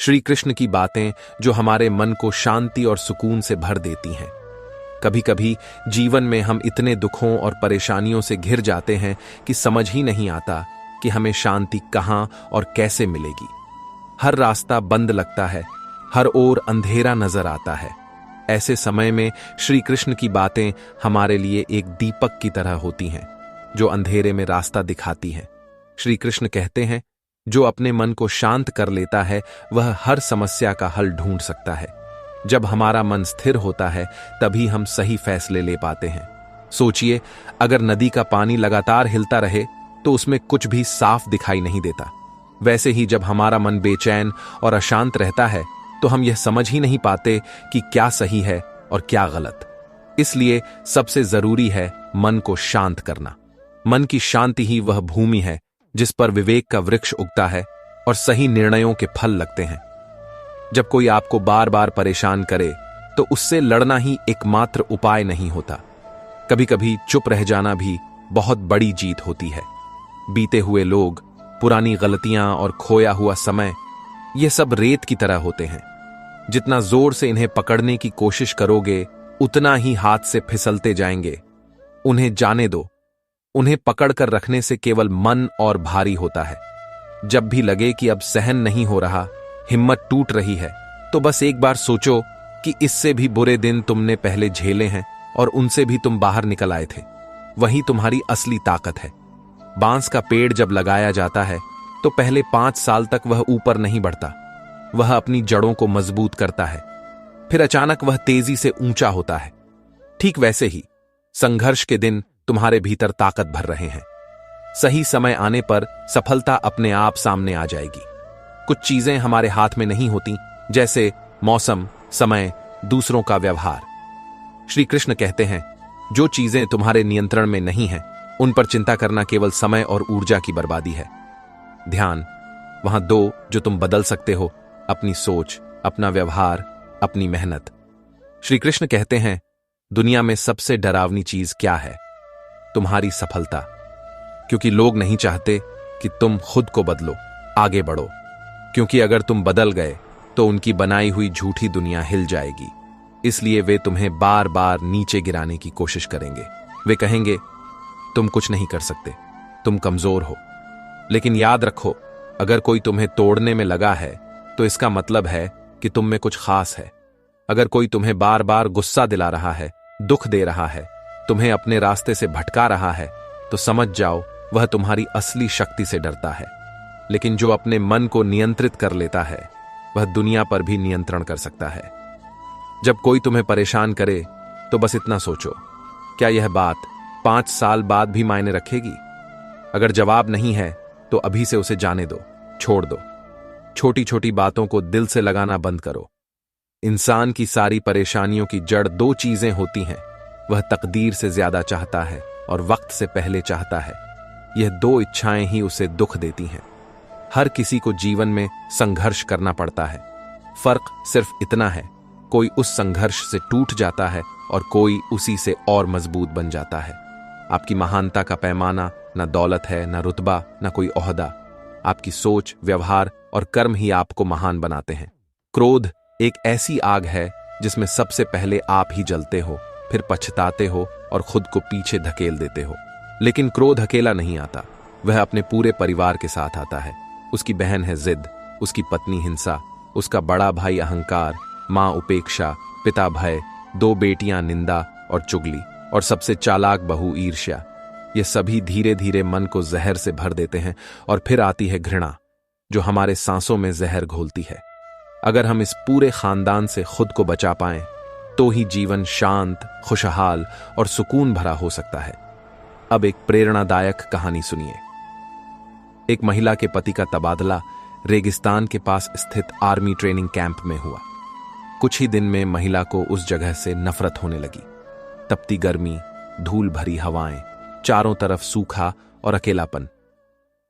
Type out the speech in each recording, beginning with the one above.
श्री कृष्ण की बातें जो हमारे मन को शांति और सुकून से भर देती हैं। कभी कभी जीवन में हम इतने दुखों और परेशानियों से घिर जाते हैं कि समझ ही नहीं आता कि हमें शांति कहां और कैसे मिलेगी। हर रास्ता बंद लगता है, हर ओर अंधेरा नजर आता है। ऐसे समय में श्री कृष्ण की बातें हमारे लिए एक दीपक की तरह होती हैं, जो अंधेरे में रास्ता दिखाती हैं। श्री कृष्ण कहते हैं, जो अपने मन को शांत कर लेता है वह हर समस्या का हल ढूंढ सकता है। जब हमारा मन स्थिर होता है तभी हम सही फैसले ले पाते हैं। सोचिए, अगर नदी का पानी लगातार हिलता रहे तो उसमें कुछ भी साफ दिखाई नहीं देता। वैसे ही जब हमारा मन बेचैन और अशांत रहता है तो हम यह समझ ही नहीं पाते कि क्या सही है और क्या गलत। इसलिए सबसे जरूरी है मन को शांत करना। मन की शांति ही वह भूमि है जिस पर विवेक का वृक्ष उगता है और सही निर्णयों के फल लगते हैं। जब कोई आपको बार बार परेशान करे तो उससे लड़ना ही एकमात्र उपाय नहीं होता। कभी कभी चुप रह जाना भी बहुत बड़ी जीत होती है। बीते हुए लोग, पुरानी गलतियां और खोया हुआ समय, ये सब रेत की तरह होते हैं। जितना जोर से इन्हें पकड़ने की कोशिश करोगे उतना ही हाथ से फिसलते जाएंगे। उन्हें जाने दो। उन्हें पकड़कर रखने से केवल मन और भारी होता है। जब भी लगे कि अब सहन नहीं हो रहा, हिम्मत टूट रही है, तो बस एक बार सोचो कि इससे भी बुरे दिन तुमने पहले झेले हैं और उनसे भी तुम बाहर निकल आए थे। वही तुम्हारी असली ताकत है। बांस का पेड़ जब लगाया जाता है तो पहले 5 साल तक वह ऊपर नहीं बढ़ता। वह अपनी जड़ों को मजबूत करता है, फिर अचानक वह तेजी से ऊंचा होता है। ठीक वैसे ही संघर्ष के दिन तुम्हारे भीतर ताकत भर रहे हैं। सही समय आने पर सफलता अपने आप सामने आ जाएगी। कुछ चीजें हमारे हाथ में नहीं होती, जैसे मौसम, समय, दूसरों का व्यवहार। श्री कृष्ण कहते हैं, जो चीजें तुम्हारे नियंत्रण में नहीं हैं, उन पर चिंता करना केवल समय और ऊर्जा की बर्बादी है। ध्यान वहां दो जो तुम बदल सकते हो, अपनी सोच, अपना व्यवहार, अपनी मेहनत। श्री कृष्ण कहते हैं, दुनिया में सबसे डरावनी चीज क्या है? तुम्हारी सफलता। क्योंकि लोग नहीं चाहते कि तुम खुद को बदलो, आगे बढ़ो। क्योंकि अगर तुम बदल गए तो उनकी बनाई हुई झूठी दुनिया हिल जाएगी। इसलिए वे तुम्हें बार बार नीचे गिराने की कोशिश करेंगे। वे कहेंगे, तुम कुछ नहीं कर सकते, तुम कमजोर हो। लेकिन याद रखो, अगर कोई तुम्हें तोड़ने में लगा है तो इसका मतलब है कि तुम में कुछ खास है। अगर कोई तुम्हें बार बार गुस्सा दिला रहा है, दुख दे रहा है, तुम्हें अपने रास्ते से भटका रहा है, तो समझ जाओ वह तुम्हारी असली शक्ति से डरता है। लेकिन जो अपने मन को नियंत्रित कर लेता है वह दुनिया पर भी नियंत्रण कर सकता है। जब कोई तुम्हें परेशान करे तो बस इतना सोचो, क्या यह बात 5 साल बाद भी मायने रखेगी? अगर जवाब नहीं है तो अभी से उसे जाने दो, छोड़ दो। छोटी छोटी बातों को दिल से लगाना बंद करो। इंसान की सारी परेशानियों की जड़ 2 चीजें होती हैं। वह तकदीर से ज्यादा चाहता है और वक्त से पहले चाहता है। यह 2 इच्छाएं ही उसे दुख देती हैं। हर किसी को जीवन में संघर्ष करना पड़ता है। फर्क सिर्फ इतना है, कोई उस संघर्ष से टूट जाता है और कोई उसी से और मजबूत बन जाता है। आपकी महानता का पैमाना न दौलत है, न रुतबा, न कोई ओहदा। आपकी सोच, व्यवहार और कर्म ही आपको महान बनाते हैं। क्रोध एक ऐसी आग है जिसमें सबसे पहले आप ही जलते हो, फिर पछताते हो और खुद को पीछे धकेल देते हो। लेकिन क्रोध अकेला नहीं आता, वह अपने पूरे परिवार के साथ आता है। उसकी बहन है जिद, उसकी पत्नी हिंसा, उसका बड़ा भाई अहंकार, मां उपेक्षा, पिता भय, 2 बेटियां निंदा और चुगली, और सबसे चालाक बहू ईर्ष्या। ये सभी धीरे धीरे मन को जहर से भर देते हैं। और फिर आती है घृणा, जो हमारे सांसों में जहर घोलती है। अगर हम इस पूरे खानदान से खुद को बचा पाएं तो ही जीवन शांत, खुशहाल और सुकून भरा हो सकता है। अब एक प्रेरणादायक कहानी सुनिए। एक महिला के पति का तबादला रेगिस्तान के पास स्थित आर्मी ट्रेनिंग कैंप में हुआ। कुछ ही दिन में महिला को उस जगह से नफरत होने लगी। तपती गर्मी, धूल भरी हवाएं, चारों तरफ सूखा और अकेलापन।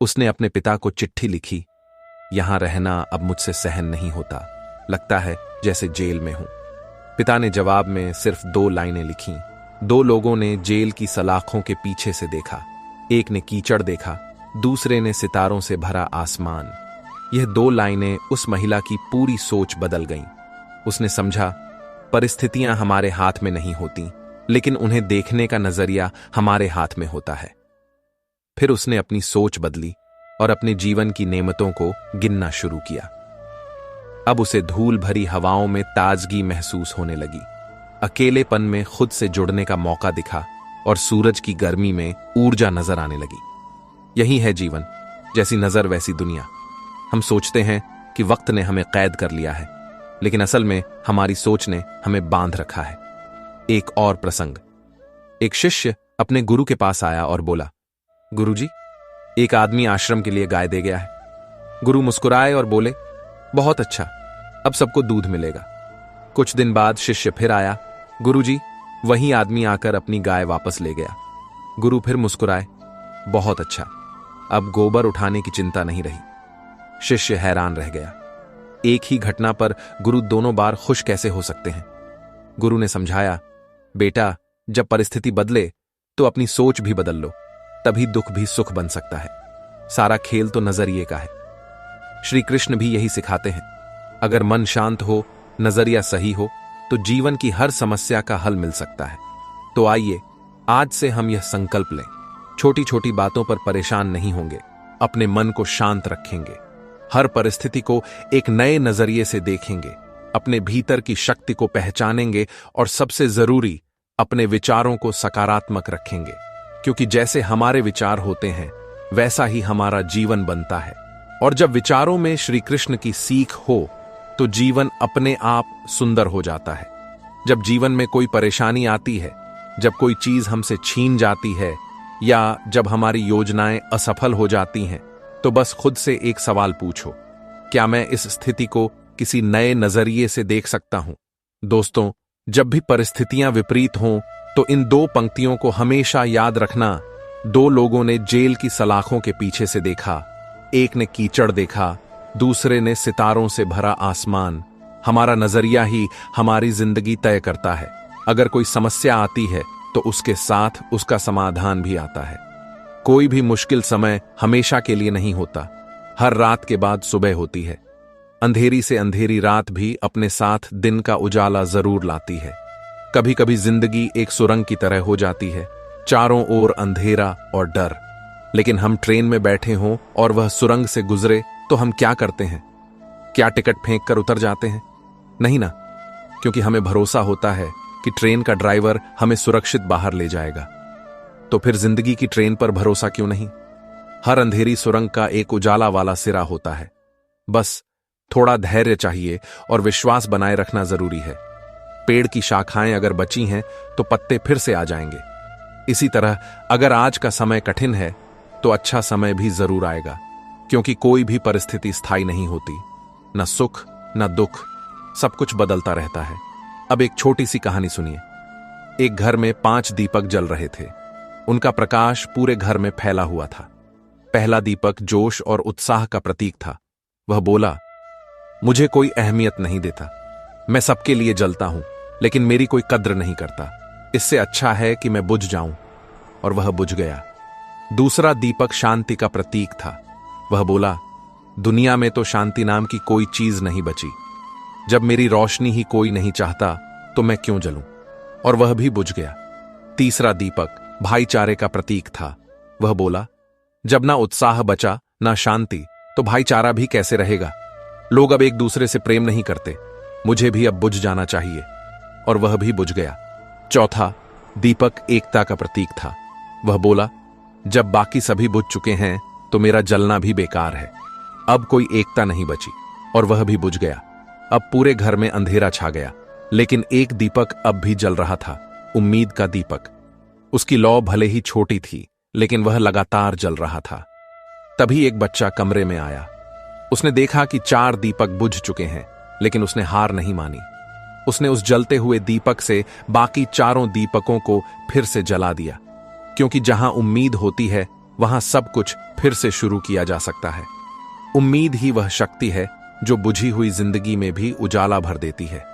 उसने अपने पिता को चिट्ठी लिखी, यहां रहना अब मुझसे सहन नहीं होता, लगता है जैसे जेल में हूं। पिता ने जवाब में सिर्फ 2 लाइनें लिखीं। 2 लोगों ने जेल की सलाखों के पीछे से देखा। एक ने कीचड़ देखा, दूसरे ने सितारों से भरा आसमान। यह 2 लाइनें उस महिला की पूरी सोच बदल गईं। उसने समझा, परिस्थितियां हमारे हाथ में नहीं होती, लेकिन उन्हें देखने का नजरिया हमारे हाथ में होता है। फिर उसने अपनी सोच बदली और अपने जीवन की नेमतों को गिनना शुरू किया। अब उसे धूल भरी हवाओं में ताजगी महसूस होने लगी, अकेलेपन में खुद से जुड़ने का मौका दिखा और सूरज की गर्मी में ऊर्जा नजर आने लगी। यही है जीवन, जैसी नजर वैसी दुनिया। हम सोचते हैं कि वक्त ने हमें कैद कर लिया है, लेकिन असल में हमारी सोच ने हमें बांध रखा है। एक और प्रसंग। एक शिष्य अपने गुरु के पास आया और बोला, गुरुजी, एक आदमी आश्रम के लिए गाय दे गया है। गुरु मुस्कुराए और बोले, बहुत अच्छा, अब सबको दूध मिलेगा। कुछ दिन बाद शिष्य फिर आया। गुरुजी, वही आदमी आकर अपनी गाय वापस ले गया। गुरु फिर मुस्कुराए, बहुत अच्छा, अब गोबर उठाने की चिंता नहीं रही। शिष्य हैरान रह गया। एक ही घटना पर गुरु दोनों बार खुश कैसे हो सकते हैं? गुरु ने समझाया, बेटा, जब परिस्थिति बदले तो अपनी सोच भी बदल लो, तभी दुख भी सुख बन सकता है। सारा खेल तो नजरिए का है। श्री कृष्ण भी यही सिखाते हैं। अगर मन शांत हो, नजरिया सही हो, तो जीवन की हर समस्या का हल मिल सकता है। तो आइए आज से हम यह संकल्प लें, छोटी छोटी बातों पर परेशान नहीं होंगे, अपने मन को शांत रखेंगे, हर परिस्थिति को एक नए नजरिए से देखेंगे, अपने भीतर की शक्ति को पहचानेंगे और सबसे जरूरी, अपने विचारों को सकारात्मक रखेंगे, क्योंकि जैसे हमारे विचार होते हैं वैसा ही हमारा जीवन बनता है। और जब विचारों में श्री कृष्ण की सीख हो तो जीवन अपने आप सुंदर हो जाता है। जब जीवन में कोई परेशानी आती है, जब कोई चीज हमसे छीन जाती है या जब हमारी योजनाएं असफल हो जाती हैं, तो बस खुद से एक सवाल पूछो, क्या मैं इस स्थिति को किसी नए नजरिए से देख सकता हूं? दोस्तों, जब भी परिस्थितियां विपरीत हों तो इन 2 पंक्तियों को हमेशा याद रखना। 2 लोगों ने जेल की सलाखों के पीछे से देखा, एक ने कीचड़ देखा, दूसरे ने सितारों से भरा आसमान। हमारा नजरिया ही हमारी जिंदगी तय करता है। अगर कोई समस्या आती है तो उसके साथ उसका समाधान भी आता है। कोई भी मुश्किल समय हमेशा के लिए नहीं होता। हर रात के बाद सुबह होती है। अंधेरी से अंधेरी रात भी अपने साथ दिन का उजाला जरूर लाती है। कभी कभी जिंदगी एक सुरंग की तरह हो जाती है, चारों ओर अंधेरा और डर। लेकिन हम ट्रेन में बैठे हों और वह सुरंग से गुजरे तो हम क्या करते हैं? क्या टिकट फेंक कर उतर जाते हैं? नहीं ना, क्योंकि हमें भरोसा होता है कि ट्रेन का ड्राइवर हमें सुरक्षित बाहर ले जाएगा। तो फिर जिंदगी की ट्रेन पर भरोसा क्यों नहीं? हर अंधेरी सुरंग का एक उजाला वाला सिरा होता है। बस थोड़ा धैर्य चाहिए और विश्वास बनाए रखना जरूरी है। पेड़ की शाखाएं अगर बची हैं तो पत्ते फिर से आ जाएंगे। इसी तरह अगर आज का समय कठिन है तो अच्छा समय भी जरूर आएगा, क्योंकि कोई भी परिस्थिति स्थायी नहीं होती। न सुख न दुख, सब कुछ बदलता रहता है। अब एक छोटी सी कहानी सुनिए। एक घर में 5 दीपक जल रहे थे। उनका प्रकाश पूरे घर में फैला हुआ था। पहला दीपक जोश और उत्साह का प्रतीक था। वह बोला, मुझे कोई अहमियत नहीं देता, मैं सबके लिए जलता हूं, लेकिन मेरी कोई कद्र नहीं करता। इससे अच्छा है कि मैं बुझ जाऊं। और वह बुझ गया। दूसरा दीपक शांति का प्रतीक था। वह बोला, दुनिया में तो शांति नाम की कोई चीज नहीं बची। जब मेरी रोशनी ही कोई नहीं चाहता तो मैं क्यों जलूं? और वह भी बुझ गया। तीसरा दीपक भाईचारे का प्रतीक था। वह बोला, जब ना उत्साह बचा ना शांति, तो भाईचारा भी कैसे रहेगा? लोग अब एक दूसरे से प्रेम नहीं करते। मुझे भी अब बुझ जाना चाहिए। और वह भी बुझ गया। चौथा दीपक एकता का प्रतीक था। वह बोला, जब बाकी सभी बुझ चुके हैं तो मेरा जलना भी बेकार है। अब कोई एकता नहीं बची। और वह भी बुझ गया। अब पूरे घर में अंधेरा छा गया, लेकिन एक दीपक अब भी जल रहा था, उम्मीद का दीपक। उसकी लौ भले ही छोटी थी, लेकिन वह लगातार जल रहा था। तभी एक बच्चा कमरे में आया। उसने देखा कि 4 दीपक बुझ चुके हैं, लेकिन उसने हार नहीं मानी। उसने उस जलते हुए दीपक से बाकी 4 दीपकों को फिर से जला दिया, क्योंकि जहां उम्मीद होती है वहां सब कुछ फिर से शुरू किया जा सकता है। उम्मीद ही वह शक्ति है जो बुझी हुई जिंदगी में भी उजाला भर देती है।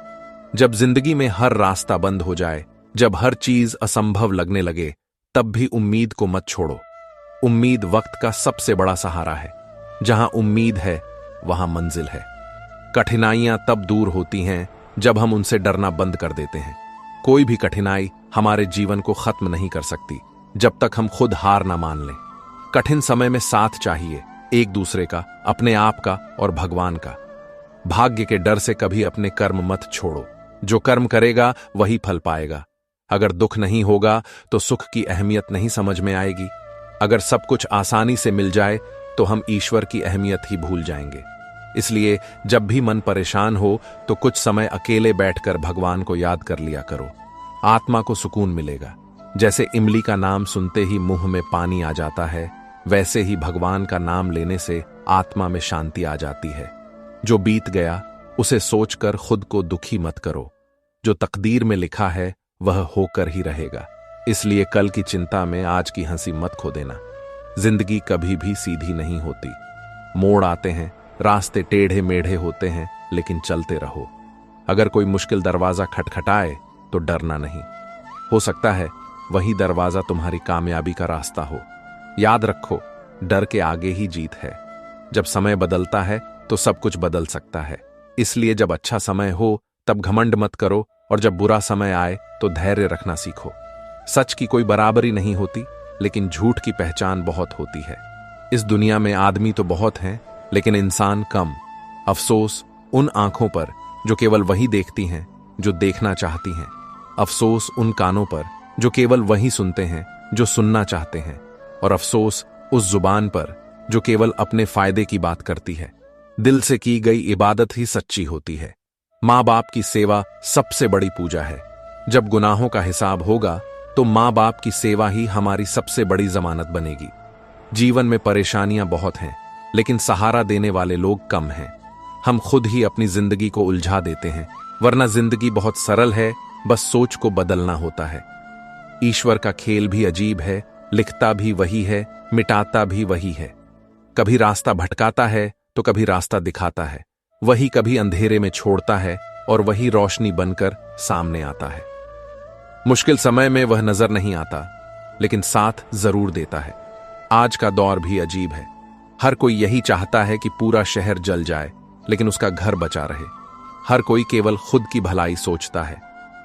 जब जिंदगी में हर रास्ता बंद हो जाए, जब हर चीज असंभव लगने लगे, तब भी उम्मीद को मत छोड़ो। उम्मीद वक्त का सबसे बड़ा सहारा है। जहां उम्मीद है वहां मंजिल है। कठिनाइयां तब दूर होती हैं जब हम उनसे डरना बंद कर देते हैं। कोई भी कठिनाई हमारे जीवन को खत्म नहीं कर सकती जब तक हम खुद हार ना मान लें। कठिन समय में साथ चाहिए, एक दूसरे का, अपने आप का और भगवान का। भाग्य के डर से कभी अपने कर्म मत छोड़ो। जो कर्म करेगा वही फल पाएगा। अगर दुख नहीं होगा तो सुख की अहमियत नहीं समझ में आएगी। अगर सब कुछ आसानी से मिल जाए तो हम ईश्वर की अहमियत ही भूल जाएंगे। इसलिए जब भी मन परेशान हो तो कुछ समय अकेले बैठकर भगवान को याद कर लिया करो। आत्मा को सुकून मिलेगा। जैसे इमली का नाम सुनते ही मुंह में पानी आ जाता है, वैसे ही भगवान का नाम लेने से आत्मा में शांति आ जाती है। जो बीत गया उसे सोचकर खुद को दुखी मत करो। जो तकदीर में लिखा है वह होकर ही रहेगा। इसलिए कल की चिंता में आज की हंसी मत खो देना। जिंदगी कभी भी सीधी नहीं होती। मोड़ आते हैं, रास्ते टेढ़े मेढ़े होते हैं, लेकिन चलते रहो। अगर कोई मुश्किल दरवाजा खटखटाए तो डरना नहीं। हो सकता है वही दरवाजा तुम्हारी कामयाबी का रास्ता हो। याद रखो, डर के आगे ही जीत है। जब समय बदलता है तो सब कुछ बदल सकता है। इसलिए जब अच्छा समय हो तब घमंड मत करो, और जब बुरा समय आए तो धैर्य रखना सीखो। सच की कोई बराबरी नहीं होती, लेकिन झूठ की पहचान बहुत होती है। इस दुनिया में आदमी तो बहुत हैं, लेकिन इंसान कम। अफसोस उन आंखों पर जो केवल वही देखती हैं जो देखना चाहती हैं। अफसोस उन कानों पर जो केवल वही सुनते हैं जो सुनना चाहते हैं। और अफसोस उस जुबान पर जो केवल अपने फायदे की बात करती है। दिल से की गई इबादत ही सच्ची होती है। माँ बाप की सेवा सबसे बड़ी पूजा है। जब गुनाहों का हिसाब होगा तो माँ बाप की सेवा ही हमारी सबसे बड़ी जमानत बनेगी। जीवन में परेशानियां बहुत हैं, लेकिन सहारा देने वाले लोग कम हैं। हम खुद ही अपनी जिंदगी को उलझा देते हैं, वरना जिंदगी बहुत सरल है, बस सोच को बदलना होता है। ईश्वर का खेल भी अजीब है, लिखता भी वही है, मिटाता भी वही है। कभी रास्ता भटकाता है तो कभी रास्ता दिखाता है। वही कभी अंधेरे में छोड़ता है और वही रोशनी बनकर सामने आता है। मुश्किल समय में वह नजर नहीं आता, लेकिन साथ जरूर देता है। आज का दौर भी अजीब है। हर कोई यही चाहता है कि पूरा शहर जल जाए, लेकिन उसका घर बचा रहे। हर कोई केवल खुद की भलाई सोचता है,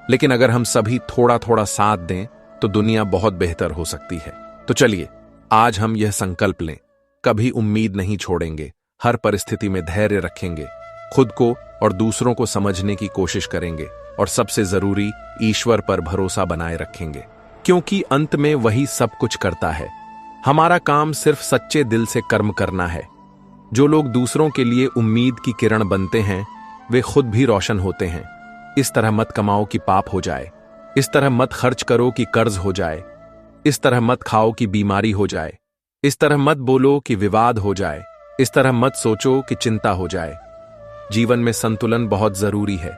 लेकिन अगर हम सभी थोड़ा थोड़ा साथ दें तो दुनिया बहुत बेहतर हो सकती है। तो चलिए आज हम यह संकल्प लें, कभी उम्मीद नहीं छोड़ेंगे, हर परिस्थिति में धैर्य रखेंगे, खुद को और दूसरों को समझने की कोशिश करेंगे, और सबसे जरूरी ईश्वर पर भरोसा बनाए रखेंगे, क्योंकि अंत में वही सब कुछ करता है। हमारा काम सिर्फ सच्चे दिल से कर्म करना है। जो लोग दूसरों के लिए उम्मीद की किरण बनते हैं वे खुद भी रोशन होते हैं। इस तरह मत कमाओ कि पाप हो जाए, इस तरह मत खर्च करो कि कर्ज हो जाए, इस तरह मत खाओ कि बीमारी हो जाए, इस तरह मत बोलो कि विवाद हो जाए, इस तरह मत सोचो कि चिंता हो जाए। जीवन में संतुलन बहुत जरूरी है।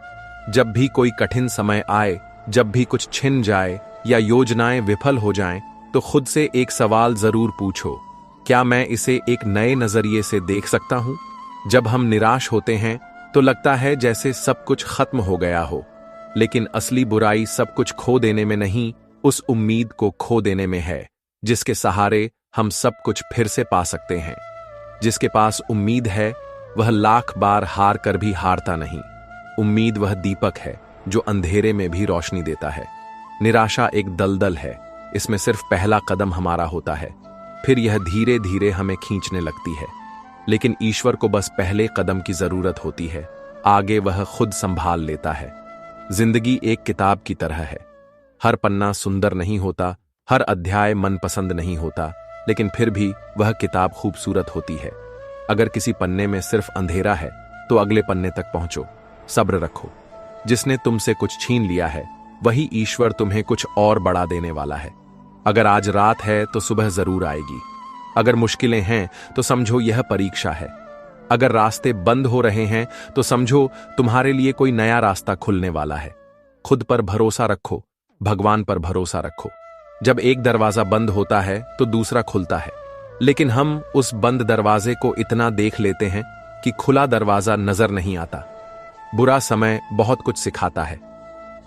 जब भी कोई कठिन समय आए, जब भी कुछ छिन जाए या योजनाएं विफल हो जाएं, तो खुद से एक सवाल जरूर पूछो, क्या मैं इसे एक नए नजरिए से देख सकता हूं? जब हम निराश होते हैं तो लगता है जैसे सब कुछ खत्म हो गया हो, लेकिन असली बुराई सब कुछ खो देने में नहीं, उस उम्मीद को खो देने में है जिसके सहारे हम सब कुछ फिर से पा सकते हैं। जिसके पास उम्मीद है वह लाख बार हार कर भी हारता नहीं। उम्मीद वह दीपक है जो अंधेरे में भी रोशनी देता है। निराशा एक दलदल है, इसमें सिर्फ पहला कदम हमारा होता है, फिर यह धीरे धीरे हमें खींचने लगती है। लेकिन ईश्वर को बस पहले कदम की जरूरत होती है, आगे वह खुद संभाल लेता है। जिंदगी एक किताब की तरह है। हर पन्ना सुंदर नहीं होता, हर अध्याय मनपसंद नहीं होता, लेकिन फिर भी वह किताब खूबसूरत होती है। अगर किसी पन्ने में सिर्फ अंधेरा है तो अगले पन्ने तक पहुंचो, सब्र रखो। जिसने तुमसे कुछ छीन लिया है वही ईश्वर तुम्हें कुछ और बढ़ा देने वाला है। अगर आज रात है तो सुबह जरूर आएगी। अगर मुश्किलें हैं तो समझो यह परीक्षा है। अगर रास्ते बंद हो रहे हैं तो समझो तुम्हारे लिए कोई नया रास्ता खुलने वाला है। खुद पर भरोसा रखो, भगवान पर भरोसा रखो। जब एक दरवाजा बंद होता है तो दूसरा खुलता है, लेकिन हम उस बंद दरवाजे को इतना देख लेते हैं कि खुला दरवाजा नजर नहीं आता। बुरा समय बहुत कुछ सिखाता है।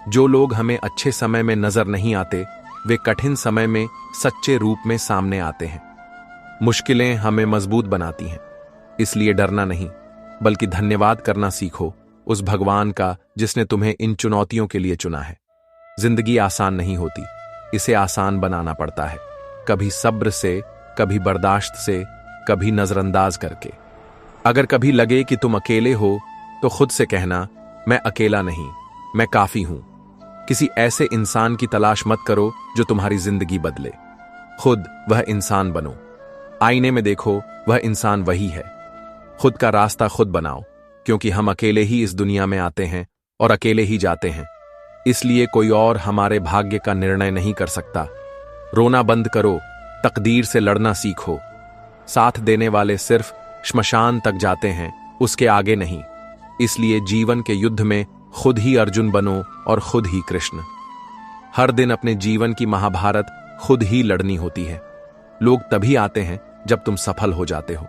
जो लोग हमें अच्छे समय में नजर नहीं आते वे कठिन समय में सच्चे रूप में सामने आते हैं। मुश्किलें हमें मजबूत बनाती हैं, इसलिए डरना नहीं, बल्कि धन्यवाद करना सीखो उस भगवान का जिसने तुम्हें इन चुनौतियों के लिए चुना है। जिंदगी आसान नहीं होती, इसे आसान बनाना पड़ता है, कभी सब्र से, कभी बर्दाश्त से, कभी नजरअंदाज करके। अगर कभी लगे कि तुम अकेले हो तो खुद से कहना, मैं अकेला नहीं, मैं काफी हूं। किसी ऐसे इंसान की तलाश मत करो जो तुम्हारी जिंदगी बदले, खुद वह इंसान बनो। आईने में देखो, वह इंसान वही है। खुद का रास्ता खुद बनाओ, क्योंकि हम अकेले ही इस दुनिया में आते हैं और अकेले ही जाते हैं। इसलिए कोई और हमारे भाग्य का निर्णय नहीं कर सकता। रोना बंद करो, तकदीर से लड़ना सीखो। साथ देने वाले सिर्फ श्मशान तक जाते हैं, उसके आगे नहीं। इसलिए जीवन के युद्ध में खुद ही अर्जुन बनो और खुद ही कृष्ण। हर दिन अपने जीवन की महाभारत खुद ही लड़नी होती है। लोग तभी आते हैं जब तुम सफल हो जाते हो।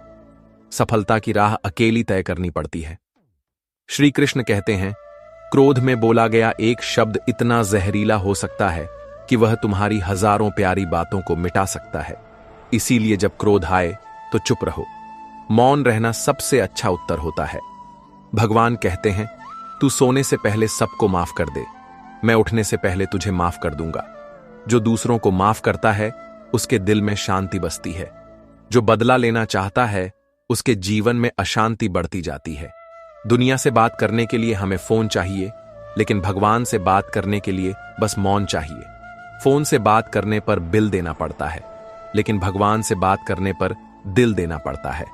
सफलता की राह अकेली तय करनी पड़ती है। श्री कृष्ण कहते हैं, क्रोध में बोला गया एक शब्द इतना जहरीला हो सकता है कि वह तुम्हारी हजारों प्यारी बातों को मिटा सकता है। इसीलिए जब क्रोध आए तो चुप रहो। मौन रहना सबसे अच्छा उत्तर होता है। भगवान कहते हैं, तू सोने से पहले सबको माफ कर दे, मैं उठने से पहले तुझे माफ कर दूंगा। जो दूसरों को माफ करता है उसके दिल में शांति बसती है। जो बदला लेना चाहता है उसके जीवन में अशांति बढ़ती जाती है। दुनिया से बात करने के लिए हमें फोन चाहिए, लेकिन भगवान से बात करने के लिए बस मौन चाहिए। फोन से बात करने पर बिल देना पड़ता है, लेकिन भगवान से बात करने पर दिल देना पड़ता है।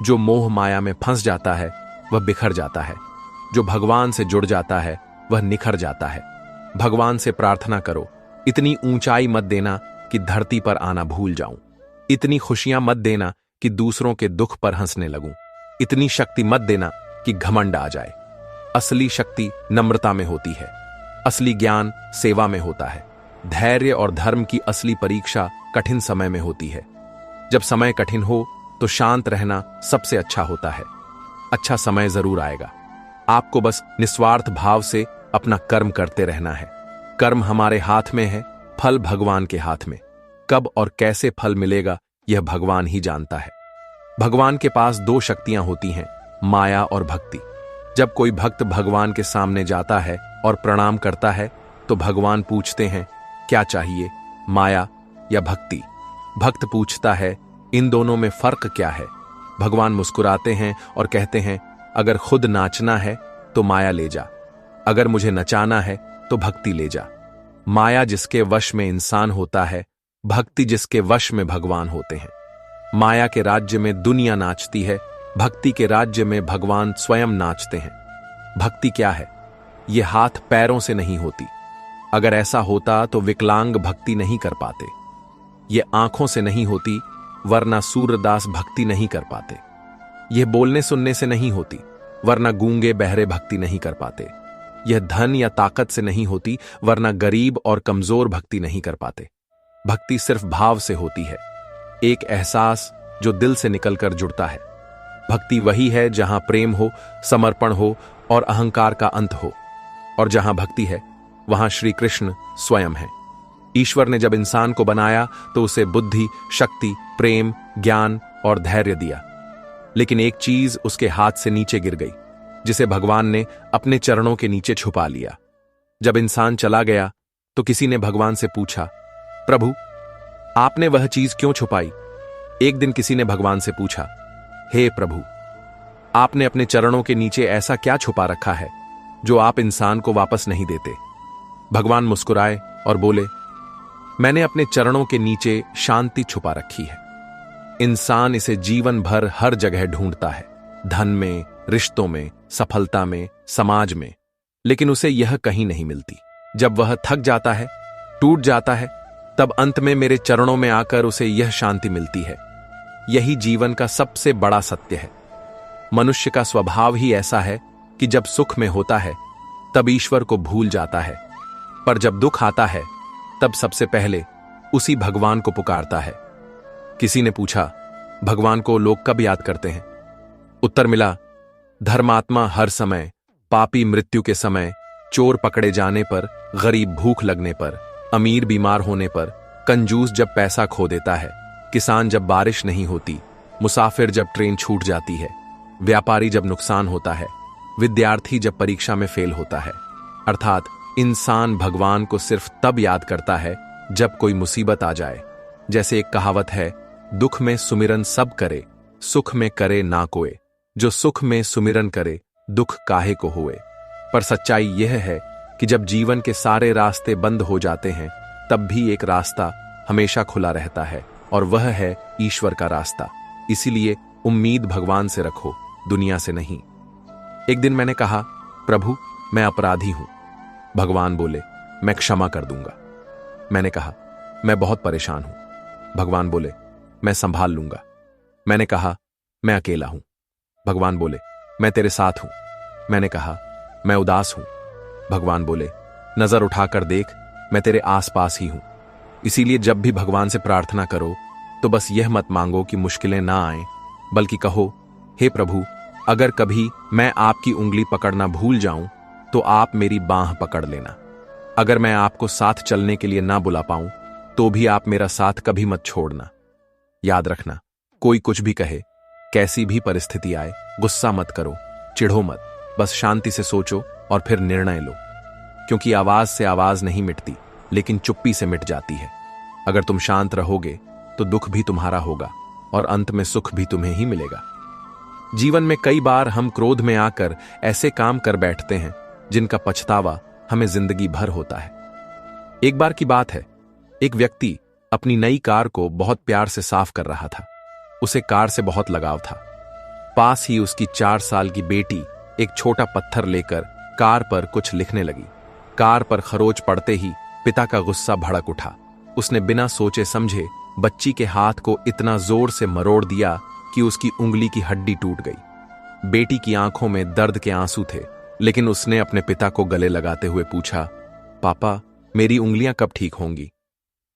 जो मोह माया में फंस जाता है वह बिखर जाता है। जो भगवान से जुड़ जाता है वह निखर जाता है। भगवान से प्रार्थना करो, इतनी ऊंचाई मत देना कि धरती पर आना भूल जाऊं। इतनी खुशियां मत देना कि दूसरों के दुख पर हंसने लगूं। इतनी शक्ति मत देना कि घमंड आ जाए। असली शक्ति नम्रता में होती है। असली ज्ञान सेवा में होता है। धैर्य और धर्म की असली परीक्षा कठिन समय में होती है। जब समय कठिन हो तो शांत रहना सबसे अच्छा होता है। अच्छा समय जरूर आएगा। आपको बस निस्वार्थ भाव से अपना कर्म करते रहना है। कर्म हमारे हाथ में है, फल भगवान के हाथ में। कब और कैसे फल मिलेगा यह भगवान ही जानता है। भगवान के पास दो शक्तियां होती हैं, माया और भक्ति। जब कोई भक्त भगवान के सामने जाता है और प्रणाम करता है तो भगवान पूछते हैं, क्या चाहिए, माया या भक्ति? भक्त पूछता है, इन दोनों में फर्क क्या है? भगवान मुस्कुराते हैं और कहते हैं, अगर खुद नाचना है तो माया ले जा, अगर मुझे नचाना है तो भक्ति ले जा। माया जिसके वश में इंसान होता है, भक्ति जिसके वश में भगवान होते हैं। माया के राज्य में दुनिया नाचती है, भक्ति के राज्य में भगवान स्वयं नाचते हैं। भक्ति क्या है? यह हाथ पैरों से नहीं होती। अगर ऐसा होता तो विकलांग भक्ति नहीं कर पाते। यह आंखों से नहीं होती, वरना सूरदास भक्ति नहीं कर पाते। यह बोलने सुनने से नहीं होती, वरना गूंगे बहरे भक्ति नहीं कर पाते। यह धन या ताकत से नहीं होती, वरना गरीब और कमजोर भक्ति नहीं कर पाते। भक्ति सिर्फ भाव से होती है, एक एहसास जो दिल से निकलकर जुड़ता है। भक्ति वही है जहां प्रेम हो, समर्पण हो और अहंकार का अंत हो। और जहां भक्ति है वहां श्री कृष्ण स्वयं है। ईश्वर ने जब इंसान को बनाया तो उसे बुद्धि, शक्ति, प्रेम, ज्ञान और धैर्य दिया। लेकिन एक चीज उसके हाथ से नीचे गिर गई, जिसे भगवान ने अपने चरणों के नीचे छुपा लिया। जब इंसान चला गया तो किसी ने भगवान से पूछा, प्रभु आपने वह चीज क्यों छुपाई? एक दिन किसी ने भगवान से पूछा, हे प्रभु, आपने अपने चरणों के नीचे ऐसा क्या छुपा रखा है जो आप इंसान को वापस नहीं देते? भगवान मुस्कुराए और बोले, मैंने अपने चरणों के नीचे शांति छुपा रखी है। इंसान इसे जीवन भर हर जगह ढूंढता है, धन में, रिश्तों में, सफलता में, समाज में, लेकिन उसे यह कहीं नहीं मिलती। जब वह थक जाता है, टूट जाता है, तब अंत में मेरे चरणों में आकर उसे यह शांति मिलती है। यही जीवन का सबसे बड़ा सत्य है। मनुष्य का स्वभाव ही ऐसा है कि जब सुख में होता है तब ईश्वर को भूल जाता है, पर जब दुख आता है तब सबसे पहले उसी भगवान को पुकारता है। किसी ने पूछा, भगवान को लोग कब याद करते हैं? उत्तर मिला, धर्मात्मा हर समय, पापी मृत्यु के समय, चोर पकड़े जाने पर, गरीब भूख लगने पर, अमीर बीमार होने पर, कंजूस जब पैसा खो देता है, किसान जब बारिश नहीं होती, मुसाफिर जब ट्रेन छूट जाती है, व्यापारी जब नुकसान होता है, विद्यार्थी जब परीक्षा में फेल होता है। अर्थात इंसान भगवान को सिर्फ तब याद करता है जब कोई मुसीबत आ जाए। जैसे एक कहावत है, दुख में सुमिरन सब करे, सुख में करे ना कोई। जो सुख में सुमिरन करे, दुख काहे को होए। पर सच्चाई यह है कि जब जीवन के सारे रास्ते बंद हो जाते हैं, तब भी एक रास्ता हमेशा खुला रहता है, और वह है ईश्वर का रास्ता। इसीलिए उम्मीद भगवान से रखो, दुनिया से नहीं। एक दिन मैंने कहा, प्रभु मैं अपराधी हूं। भगवान बोले, मैं क्षमा कर दूंगा। मैंने कहा, मैं बहुत परेशान हूं। भगवान बोले, मैं संभाल लूंगा। मैंने कहा, मैं अकेला हूं। भगवान बोले, मैं तेरे साथ हूं। मैंने कहा, मैं उदास हूं। भगवान बोले, नजर उठाकर देख, मैं तेरे आसपास ही हूं। इसीलिए जब भी भगवान से प्रार्थना करो तो बस यह मत मांगो कि मुश्किलें ना आएं, बल्कि कहो, हे प्रभु, अगर कभी मैं आपकी उंगली पकड़ना भूल जाऊं तो आप मेरी बांह पकड़ लेना। अगर मैं आपको साथ चलने के लिए ना बुला पाऊं तो भी आप मेरा साथ कभी मत छोड़ना। याद रखना, कोई कुछ भी कहे, कैसी भी परिस्थिति आए, गुस्सा मत करो, चिढ़ो मत, बस शांति से सोचो और फिर निर्णय लो। क्योंकि आवाज से आवाज नहीं मिटती, लेकिन चुप्पी से मिट जाती है। अगर तुम शांत रहोगे तो दुख भी तुम्हारा होगा और अंत में सुख भी तुम्हें ही मिलेगा। जीवन में कई बार हम क्रोध में आकर ऐसे काम कर बैठते हैं जिनका पछतावा हमें जिंदगी भर होता है। एक बार की बात है, एक व्यक्ति अपनी नई कार को बहुत प्यार से साफ कर रहा था। उसे कार से बहुत लगाव था। पास ही उसकी 4 साल की बेटी एक छोटा पत्थर लेकर कार पर कुछ लिखने लगी। कार पर खरोच पड़ते ही पिता का गुस्सा भड़क उठा। उसने बिना सोचे समझे बच्ची के हाथ को इतना जोर से मरोड़ दिया कि उसकी उंगली की हड्डी टूट गई। बेटी की आंखों में दर्द के आंसू थे, लेकिन उसने अपने पिता को गले लगाते हुए पूछा, पापा मेरी उंगलियां कब ठीक होंगी?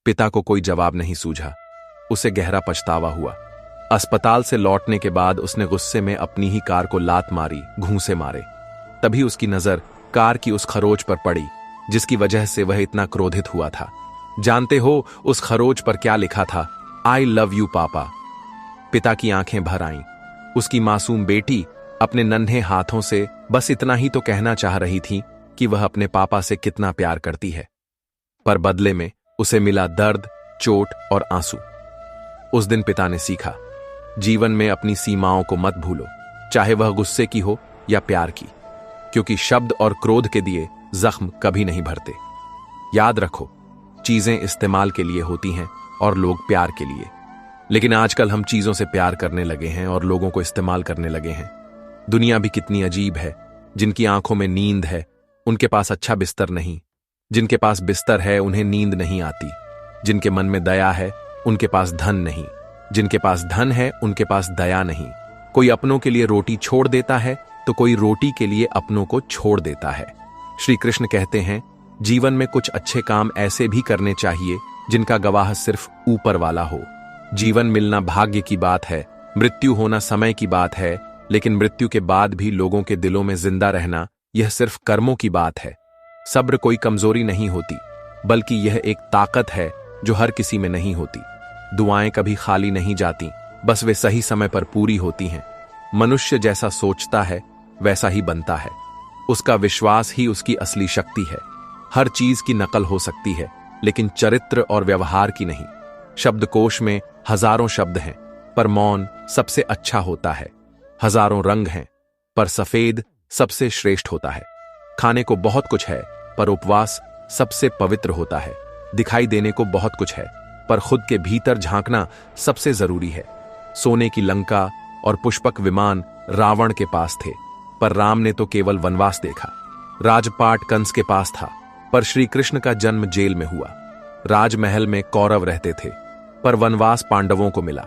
पिता को कोई जवाब नहीं सूझा। उसे गहरा पछतावा हुआ। अस्पताल से लौटने के बाद उसने गुस्से में अपनी ही कार को लात मारी, घूंसे मारे। तभी उसकी नजर कार की उस खरोच पर पड़ी जिसकी वजह से वह इतना क्रोधित हुआ था। जानते हो उस खरोच पर क्या लिखा था? आई लव यू पापा। पिता की आंखें भर आईं। उसकी मासूम बेटी अपने नन्हे हाथों से बस इतना ही तो कहना चाह रही थी कि वह अपने पापा से कितना प्यार करती है, पर बदले में उसे मिला दर्द, चोट और आंसू। उस दिन पिता ने सीखा, जीवन में अपनी सीमाओं को मत भूलो, चाहे वह गुस्से की हो या प्यार की, क्योंकि शब्द और क्रोध के दिए जख्म कभी नहीं भरते। याद रखो, चीजें इस्तेमाल के लिए होती हैं और लोग प्यार के लिए। लेकिन आजकल हम चीजों से प्यार करने लगे हैं और लोगों को इस्तेमाल करने लगे हैं। दुनिया भी कितनी अजीब है। जिनकी आंखों में नींद है उनके पास अच्छा बिस्तर नहीं, जिनके पास बिस्तर है उन्हें नींद नहीं आती। जिनके मन में दया है उनके पास धन नहीं, जिनके पास धन है उनके पास दया नहीं। कोई अपनों के लिए रोटी छोड़ देता है तो कोई रोटी के लिए अपनों को छोड़ देता है। श्री कृष्ण कहते हैं, जीवन में कुछ अच्छे काम ऐसे भी करने चाहिए जिनका गवाह सिर्फ ऊपर वाला हो। जीवन मिलना भाग्य की बात है, मृत्यु होना समय की बात है, लेकिन मृत्यु के बाद भी लोगों के दिलों में जिंदा रहना यह सिर्फ कर्मों की बात है। सब्र कोई कमजोरी नहीं होती, बल्कि यह एक ताकत है जो हर किसी में नहीं होती। दुआएं कभी खाली नहीं जाती, बस वे सही समय पर पूरी होती हैं। मनुष्य जैसा सोचता है वैसा ही बनता है। उसका विश्वास ही उसकी असली शक्ति है। हर चीज की नकल हो सकती है, लेकिन चरित्र और व्यवहार की नहीं। शब्दकोश में हजारों शब्द हैं, पर मौन सबसे अच्छा होता है। हजारों रंग हैं, पर सफेद सबसे श्रेष्ठ होता है। खाने को बहुत कुछ है, पर उपवास सबसे पवित्र होता है। दिखाई देने को बहुत कुछ है, पर खुद के भीतर झांकना सबसे जरूरी है। सोने की लंका और पुष्पक विमान रावण के पास थे, पर राम ने तो केवल वनवास देखा। राजपाट कंस के पास था, पर श्री कृष्ण का जन्म जेल में हुआ। राजमहल में कौरव रहते थे, पर वनवास पांडवों को मिला।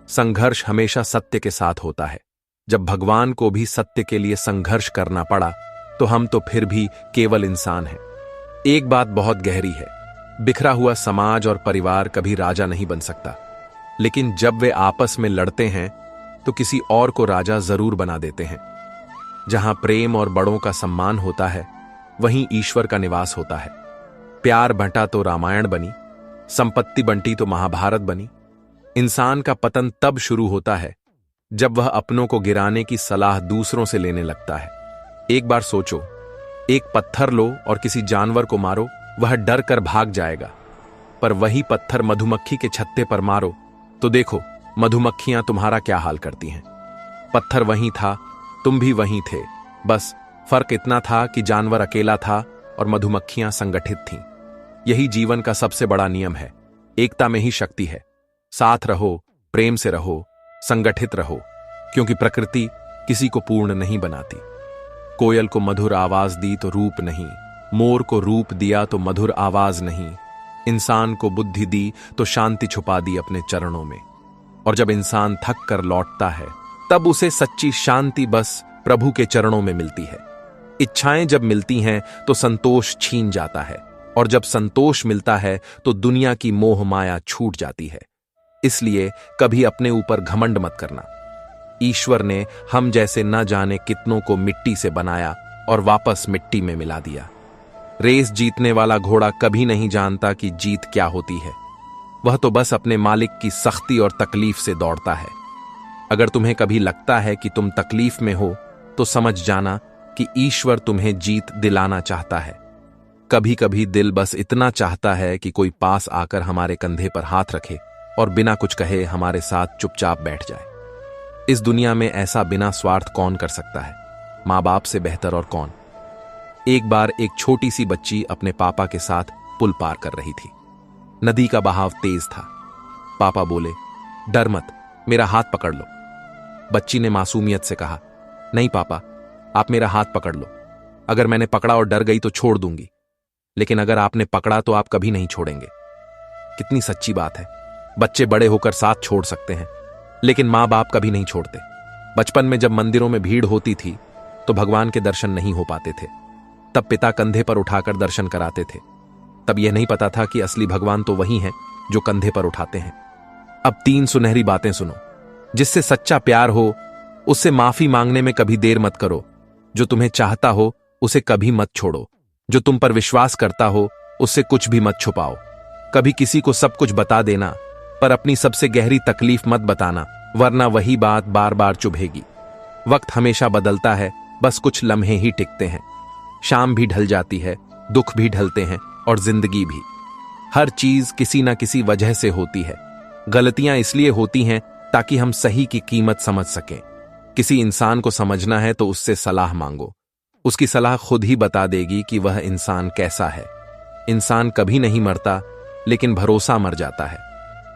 संघर्ष हमेशा सत्य के साथ होता है। जब भगवान को भी सत्य के लिए संघर्ष करना पड़ा, तो हम तो फिर भी केवल इंसान हैं। एक बात बहुत गहरी है, बिखरा हुआ समाज और परिवार कभी राजा नहीं बन सकता, लेकिन जब वे आपस में लड़ते हैं तो किसी और को राजा जरूर बना देते हैं। जहां प्रेम और बड़ों का सम्मान होता है, वहीं ईश्वर का निवास होता है। प्यार बंटा तो रामायण बनी, संपत्ति बंटी तो महाभारत बनी। इंसान का पतन तब शुरू होता है जब वह अपनों को गिराने की सलाह दूसरों से लेने लगता है। एक बार सोचो, एक पत्थर लो और किसी जानवर को मारो, वह डर कर भाग जाएगा। पर वही पत्थर मधुमक्खी के छत्ते पर मारो तो देखो मधुमक्खियां तुम्हारा क्या हाल करती हैं। पत्थर वहीं था, तुम भी वहीं थे, बस फर्क इतना था कि जानवर अकेला था और मधुमक्खियां संगठित थीं। यही जीवन का सबसे बड़ा नियम है। एकता में ही शक्ति है। साथ रहो, प्रेम से रहो, संगठित रहो, क्योंकि प्रकृति किसी को पूर्ण नहीं बनाती। कोयल को मधुर आवाज दी तो रूप नहीं, मोर को रूप दिया तो मधुर आवाज नहीं, इंसान को बुद्धि दी तो शांति छुपा दी अपने चरणों में। और जब इंसान थक कर लौटता है तब उसे सच्ची शांति बस प्रभु के चरणों में मिलती है। इच्छाएं जब मिलती हैं तो संतोष छीन जाता है, और जब संतोष मिलता है तो दुनिया की मोह माया छूट जाती है। इसलिए कभी अपने ऊपर घमंड मत करना। ईश्वर ने हम जैसे न जाने कितनों को मिट्टी से बनाया और वापस मिट्टी में मिला दिया। रेस जीतने वाला घोड़ा कभी नहीं जानता कि जीत क्या होती है। वह तो बस अपने मालिक की सख्ती और तकलीफ से दौड़ता है। अगर तुम्हें कभी लगता है कि तुम तकलीफ में हो तो समझ जाना कि ईश्वर तुम्हें जीत दिलाना चाहता है। कभी कभी दिल बस इतना चाहता है कि कोई पास आकर हमारे कंधे पर हाथ रखे और बिना कुछ कहे हमारे साथ चुपचाप बैठ जाए। इस दुनिया में ऐसा बिना स्वार्थ कौन कर सकता है? माँ बाप से बेहतर और कौन। एक बार एक छोटी सी बच्ची अपने पापा के साथ पुल पार कर रही थी। नदी का बहाव तेज था। पापा बोले, डर मत, मेरा हाथ पकड़ लो। बच्ची ने मासूमियत से कहा, नहीं पापा, आप मेरा हाथ पकड़ लो। अगर मैंने पकड़ा और डर गई तो छोड़ दूंगी, लेकिन अगर आपने पकड़ा तो आप कभी नहीं छोड़ेंगे। कितनी सच्ची बात है। बच्चे बड़े होकर साथ छोड़ सकते हैं, लेकिन माँ बाप कभी नहीं छोड़ते। बचपन में जब मंदिरों में भीड़ होती थी तो भगवान के दर्शन नहीं हो पाते थे। तब पिता कंधे पर उठाकर दर्शन कराते थे। तब यह नहीं पता था कि असली भगवान तो वही हैं जो कंधे पर उठाते हैं। अब 3 सुनहरी बातें सुनो। जिससे सच्चा प्यार हो उससे माफी मांगने में कभी देर मत करो। जो तुम्हें चाहता हो उसे कभी मत छोड़ो। जो तुम पर विश्वास करता हो उससे कुछ भी मत छुपाओ। कभी किसी को सब कुछ बता देना, पर अपनी सबसे गहरी तकलीफ मत बताना, वरना वही बात बार बार चुभेगी। वक्त हमेशा बदलता है, बस कुछ लम्हे ही टिकते हैं। शाम भी ढल जाती है, दुख भी ढलते हैं और जिंदगी भी। हर चीज किसी न किसी वजह से होती है। गलतियां इसलिए होती हैं ताकि हम सही की कीमत समझ सकें। किसी इंसान को समझना है तो उससे सलाह मांगो। उसकी सलाह खुद ही बता देगी कि वह इंसान कैसा है। इंसान कभी नहीं मरता, लेकिन भरोसा मर जाता है।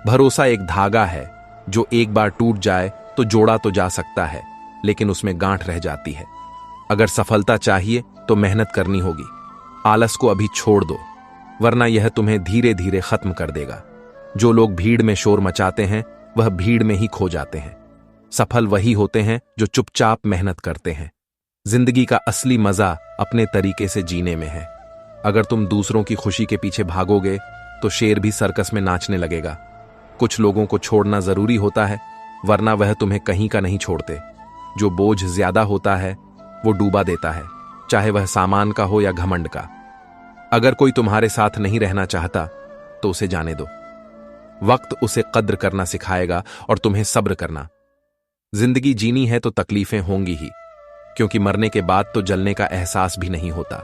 भरोसा एक धागा है जो एक बार टूट जाए तो जोड़ा तो जा सकता है, लेकिन उसमें गांठ रह जाती है। अगर सफलता चाहिए तो मेहनत करनी होगी। आलस को अभी छोड़ दो, वरना यह तुम्हें धीरे धीरे खत्म कर देगा। जो लोग भीड़ में शोर मचाते हैं वह भीड़ में ही खो जाते हैं। सफल वही होते हैं जो चुपचाप मेहनत करते हैं। जिंदगी का असली मजा अपने तरीके से जीने में है। अगर तुम दूसरों की खुशी के पीछे भागोगे तो शेर भी सर्कस में नाचने लगेगा। कुछ लोगों को छोड़ना जरूरी होता है, वरना वह तुम्हें कहीं का नहीं छोड़ते। जो बोझ ज्यादा होता है वो डूबा देता है, चाहे वह सामान का हो या घमंड का। अगर कोई तुम्हारे साथ नहीं रहना चाहता तो उसे जाने दो। वक्त उसे कद्र करना सिखाएगा और तुम्हें सब्र करना। जिंदगी जीनी है तो तकलीफें होंगी ही, क्योंकि मरने के बाद तो जलने का एहसास भी नहीं होता।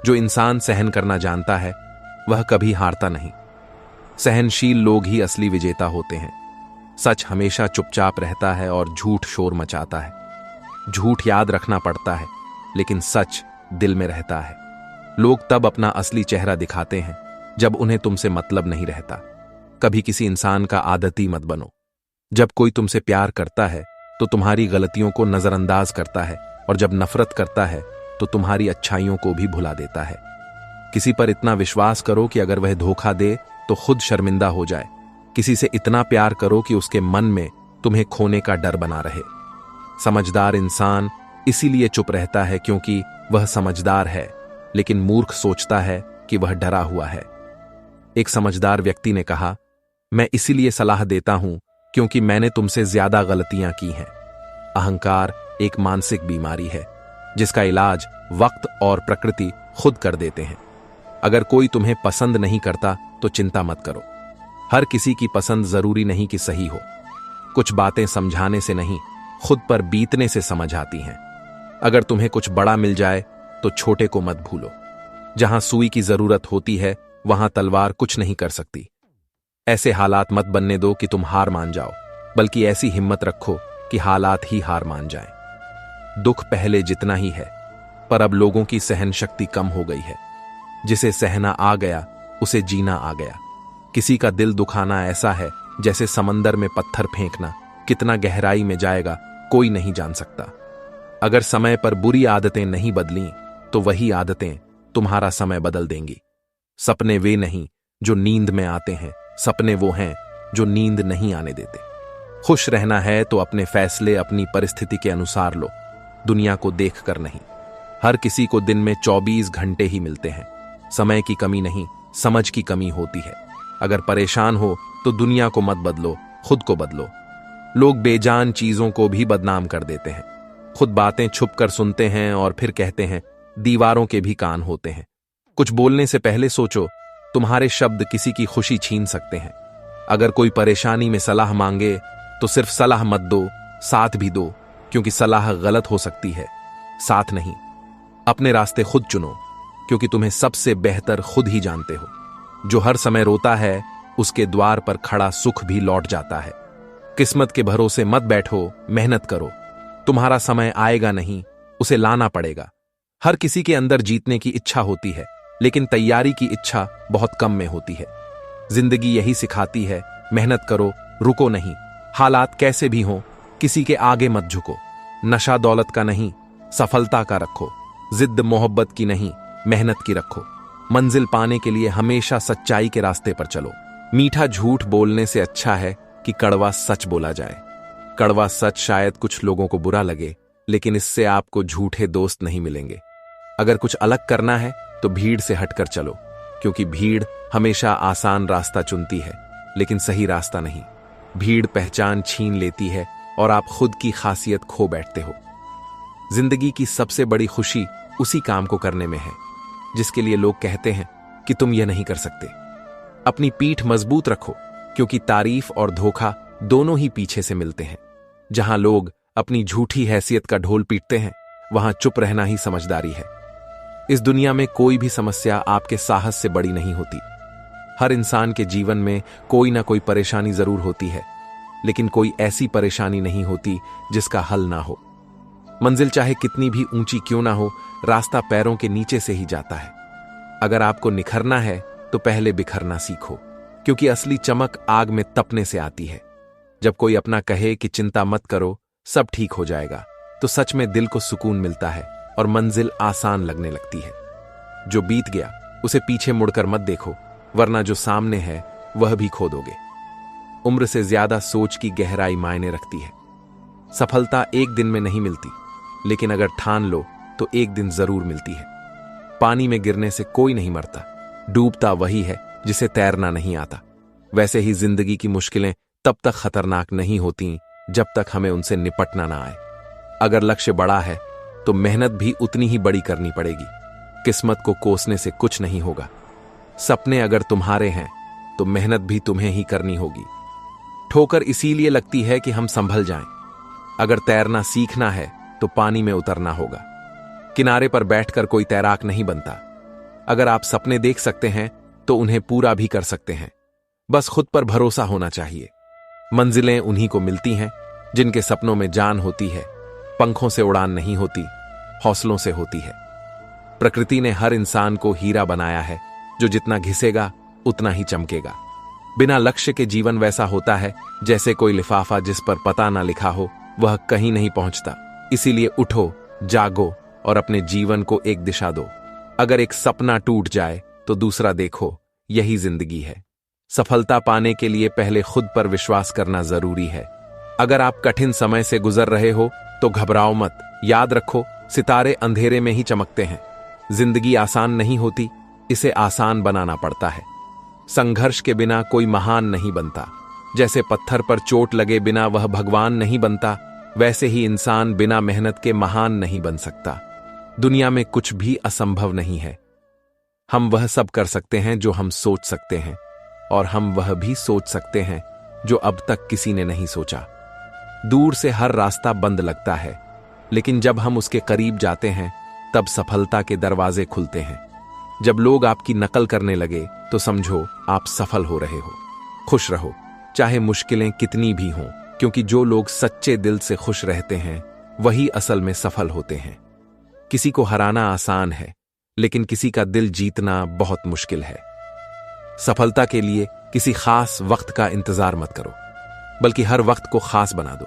जो इंसान सहन करना जानता है वह कभी हारता नहीं। सहनशील लोग ही असली विजेता होते हैं। सच हमेशा चुपचाप रहता है और झूठ शोर मचाता है। झूठ याद रखना पड़ता है, लेकिन सच दिल में रहता है। लोग तब अपना असली चेहरा दिखाते हैं जब उन्हें तुमसे मतलब नहीं रहता। कभी किसी इंसान का आदती मत बनो। जब कोई तुमसे प्यार करता है तो तुम्हारी गलतियों को नजरअंदाज करता है, और जब नफरत करता है तो तुम्हारी अच्छाइयों को भी भुला देता है। किसी पर इतना विश्वास करो कि अगर वह धोखा दे तो खुद शर्मिंदा हो जाए। किसी से इतना प्यार करो कि उसके मन में तुम्हें खोने का डर बना रहे। समझदार इंसान इसीलिए चुप रहता है क्योंकि वह समझदार है, लेकिन मूर्ख सोचता है कि वह डरा हुआ है। एक समझदार व्यक्ति ने कहा, मैं इसीलिए सलाह देता हूं क्योंकि मैंने तुमसे ज्यादा गलतियां की हैं। अहंकार एक मानसिक बीमारी है जिसका इलाज वक्त और प्रकृति खुद कर देते हैं। अगर कोई तुम्हें पसंद नहीं करता तो चिंता मत करो। हर किसी की पसंद जरूरी नहीं कि सही हो। कुछ बातें समझाने से नहीं, खुद पर बीतने से समझ आती हैं। अगर तुम्हें कुछ बड़ा मिल जाए तो छोटे को मत भूलो। जहां सुई की जरूरत होती है वहां तलवार कुछ नहीं कर सकती। ऐसे हालात मत बनने दो कि तुम हार मान जाओ, बल्कि ऐसी हिम्मत रखो कि हालात ही हार मान जाएं। दुख पहले जितना ही है, पर अब लोगों की सहन शक्ति कम हो गई है। जिसे सहना आ गया उसे जीना आ गया। किसी का दिल दुखाना ऐसा है जैसे समंदर में पत्थर फेंकना, कितना गहराई में जाएगा कोई नहीं जान सकता। अगर समय पर बुरी आदतें नहीं बदलीं तो वही आदतें तुम्हारा समय बदल देंगी। सपने वे नहीं जो नींद में आते हैं, सपने वो हैं जो नींद नहीं आने देते। खुश रहना है तो अपने फैसले अपनी परिस्थिति के अनुसार लो, दुनिया को देखकर नहीं। हर किसी को दिन में 24 घंटे ही मिलते हैं। समय की कमी नहीं, समझ की कमी होती है। अगर परेशान हो तो दुनिया को मत बदलो, खुद को बदलो। लोग बेजान चीजों को भी बदनाम कर देते हैं। खुद बातें छुप कर सुनते हैं और फिर कहते हैं दीवारों के भी कान होते हैं। कुछ बोलने से पहले सोचो, तुम्हारे शब्द किसी की खुशी छीन सकते हैं। अगर कोई परेशानी में सलाह मांगे तो सिर्फ सलाह मत दो, साथ भी दो, क्योंकि सलाह गलत हो सकती है, साथ नहीं। अपने रास्ते खुद चुनो, क्योंकि तुम्हें सबसे बेहतर खुद ही जानते हो। जो हर समय रोता है उसके द्वार पर खड़ा सुख भी लौट जाता है। किस्मत के भरोसे मत बैठो, मेहनत करो। तुम्हारा समय आएगा नहीं, उसे लाना पड़ेगा। हर किसी के अंदर जीतने की इच्छा होती है, लेकिन तैयारी की इच्छा बहुत कम में होती है। जिंदगी यही सिखाती है, मेहनत करो, रुको नहीं। हालात कैसे भी हों, किसी के आगे मत झुको। नशा दौलत का नहीं, सफलता का रखो। जिद मोहब्बत की नहीं, मेहनत की रखो। मंजिल पाने के लिए हमेशा सच्चाई के रास्ते पर चलो। मीठा झूठ बोलने से अच्छा है कि कड़वा सच बोला जाए। कड़वा सच शायद कुछ लोगों को बुरा लगे, लेकिन इससे आपको झूठे दोस्त नहीं मिलेंगे। अगर कुछ अलग करना है तो भीड़ से हटकर चलो, क्योंकि भीड़ हमेशा आसान रास्ता चुनती है, लेकिन सही रास्ता नहीं। भीड़ पहचान छीन लेती है और आप खुद की खासियत खो बैठते हो। जिंदगी की सबसे बड़ी खुशी उसी काम को करने में है जिसके लिए लोग कहते हैं कि तुम यह नहीं कर सकते। अपनी पीठ मजबूत रखो, क्योंकि तारीफ और धोखा दोनों ही पीछे से मिलते हैं। जहां लोग अपनी झूठी हैसियत का ढोल पीटते हैं, वहां चुप रहना ही समझदारी है। इस दुनिया में कोई भी समस्या आपके साहस से बड़ी नहीं होती। हर इंसान के जीवन में कोई ना कोई परेशानी जरूर होती है, लेकिन कोई ऐसी परेशानी नहीं होती जिसका हल ना हो। मंजिल चाहे कितनी भी ऊंची क्यों ना हो, रास्ता पैरों के नीचे से ही जाता है। अगर आपको निखरना है तो पहले बिखरना सीखो, क्योंकि असली चमक आग में तपने से आती है। जब कोई अपना कहे कि चिंता मत करो, सब ठीक हो जाएगा, तो सच में दिल को सुकून मिलता है और मंजिल आसान लगने लगती है। जो बीत गया उसे पीछे मुड़कर मत देखो, वरना जो सामने है वह भी खो दोगे। उम्र से ज्यादा सोच की गहराई मायने रखती है। सफलता एक दिन में नहीं मिलती, लेकिन अगर ठान लो तो एक दिन जरूर मिलती है। पानी में गिरने से कोई नहीं मरता, डूबता वही है जिसे तैरना नहीं आता। वैसे ही जिंदगी की मुश्किलें तब तक खतरनाक नहीं होती जब तक हमें उनसे निपटना ना आए। अगर लक्ष्य बड़ा है तो मेहनत भी उतनी ही बड़ी करनी पड़ेगी। किस्मत को कोसने से कुछ नहीं होगा। सपने अगर तुम्हारे हैं तो मेहनत भी तुम्हें ही करनी होगी। ठोकर इसीलिए लगती है कि हम संभल जाएं। अगर तैरना सीखना है तो पानी में उतरना होगा। किनारे पर बैठकर कोई तैराक नहीं बनता। अगर आप सपने देख सकते हैं तो उन्हें पूरा भी कर सकते हैं। बस खुद पर भरोसा होना चाहिए। मंजिलें उन्हीं को मिलती हैं जिनके सपनों में जान होती है। पंखों से उड़ान नहीं होती, हौसलों से होती है। प्रकृति ने हर इंसान को हीरा बनाया है, जो जितना घिसेगा उतना ही चमकेगा। बिना लक्ष्य के जीवन वैसा होता है जैसे कोई लिफाफा जिस पर पता ना लिखा हो, वह कहीं नहीं पहुंचता। इसीलिए उठो, जागो और अपने जीवन को एक दिशा दो। अगर एक सपना टूट जाए तो दूसरा देखो, यही जिंदगी है। सफलता पाने के लिए पहले खुद पर विश्वास करना जरूरी है। अगर आप कठिन समय से गुजर रहे हो तो घबराओ मत। याद रखो, सितारे अंधेरे में ही चमकते हैं। जिंदगी आसान नहीं होती, इसे आसान बनाना पड़ता है। संघर्ष के बिना कोई महान नहीं बनता। जैसे पत्थर पर चोट लगे बिना वह भगवान नहीं बनता, वैसे ही इंसान बिना मेहनत के महान नहीं बन सकता। दुनिया में कुछ भी असंभव नहीं है। हम वह सब कर सकते हैं जो हम सोच सकते हैं, और हम वह भी सोच सकते हैं जो अब तक किसी ने नहीं सोचा। दूर से हर रास्ता बंद लगता है, लेकिन जब हम उसके करीब जाते हैं तब सफलता के दरवाजे खुलते हैं। जब लोग आपकी नकल करने लगे तो समझो आप सफल हो रहे हो। खुश रहो, चाहे मुश्किलें कितनी भी हों, क्योंकि जो लोग सच्चे दिल से खुश रहते हैं वही असल में सफल होते हैं। किसी को हराना आसान है, लेकिन किसी का दिल जीतना बहुत मुश्किल है। सफलता के लिए किसी खास वक्त का इंतजार मत करो, बल्कि हर वक्त को खास बना दो।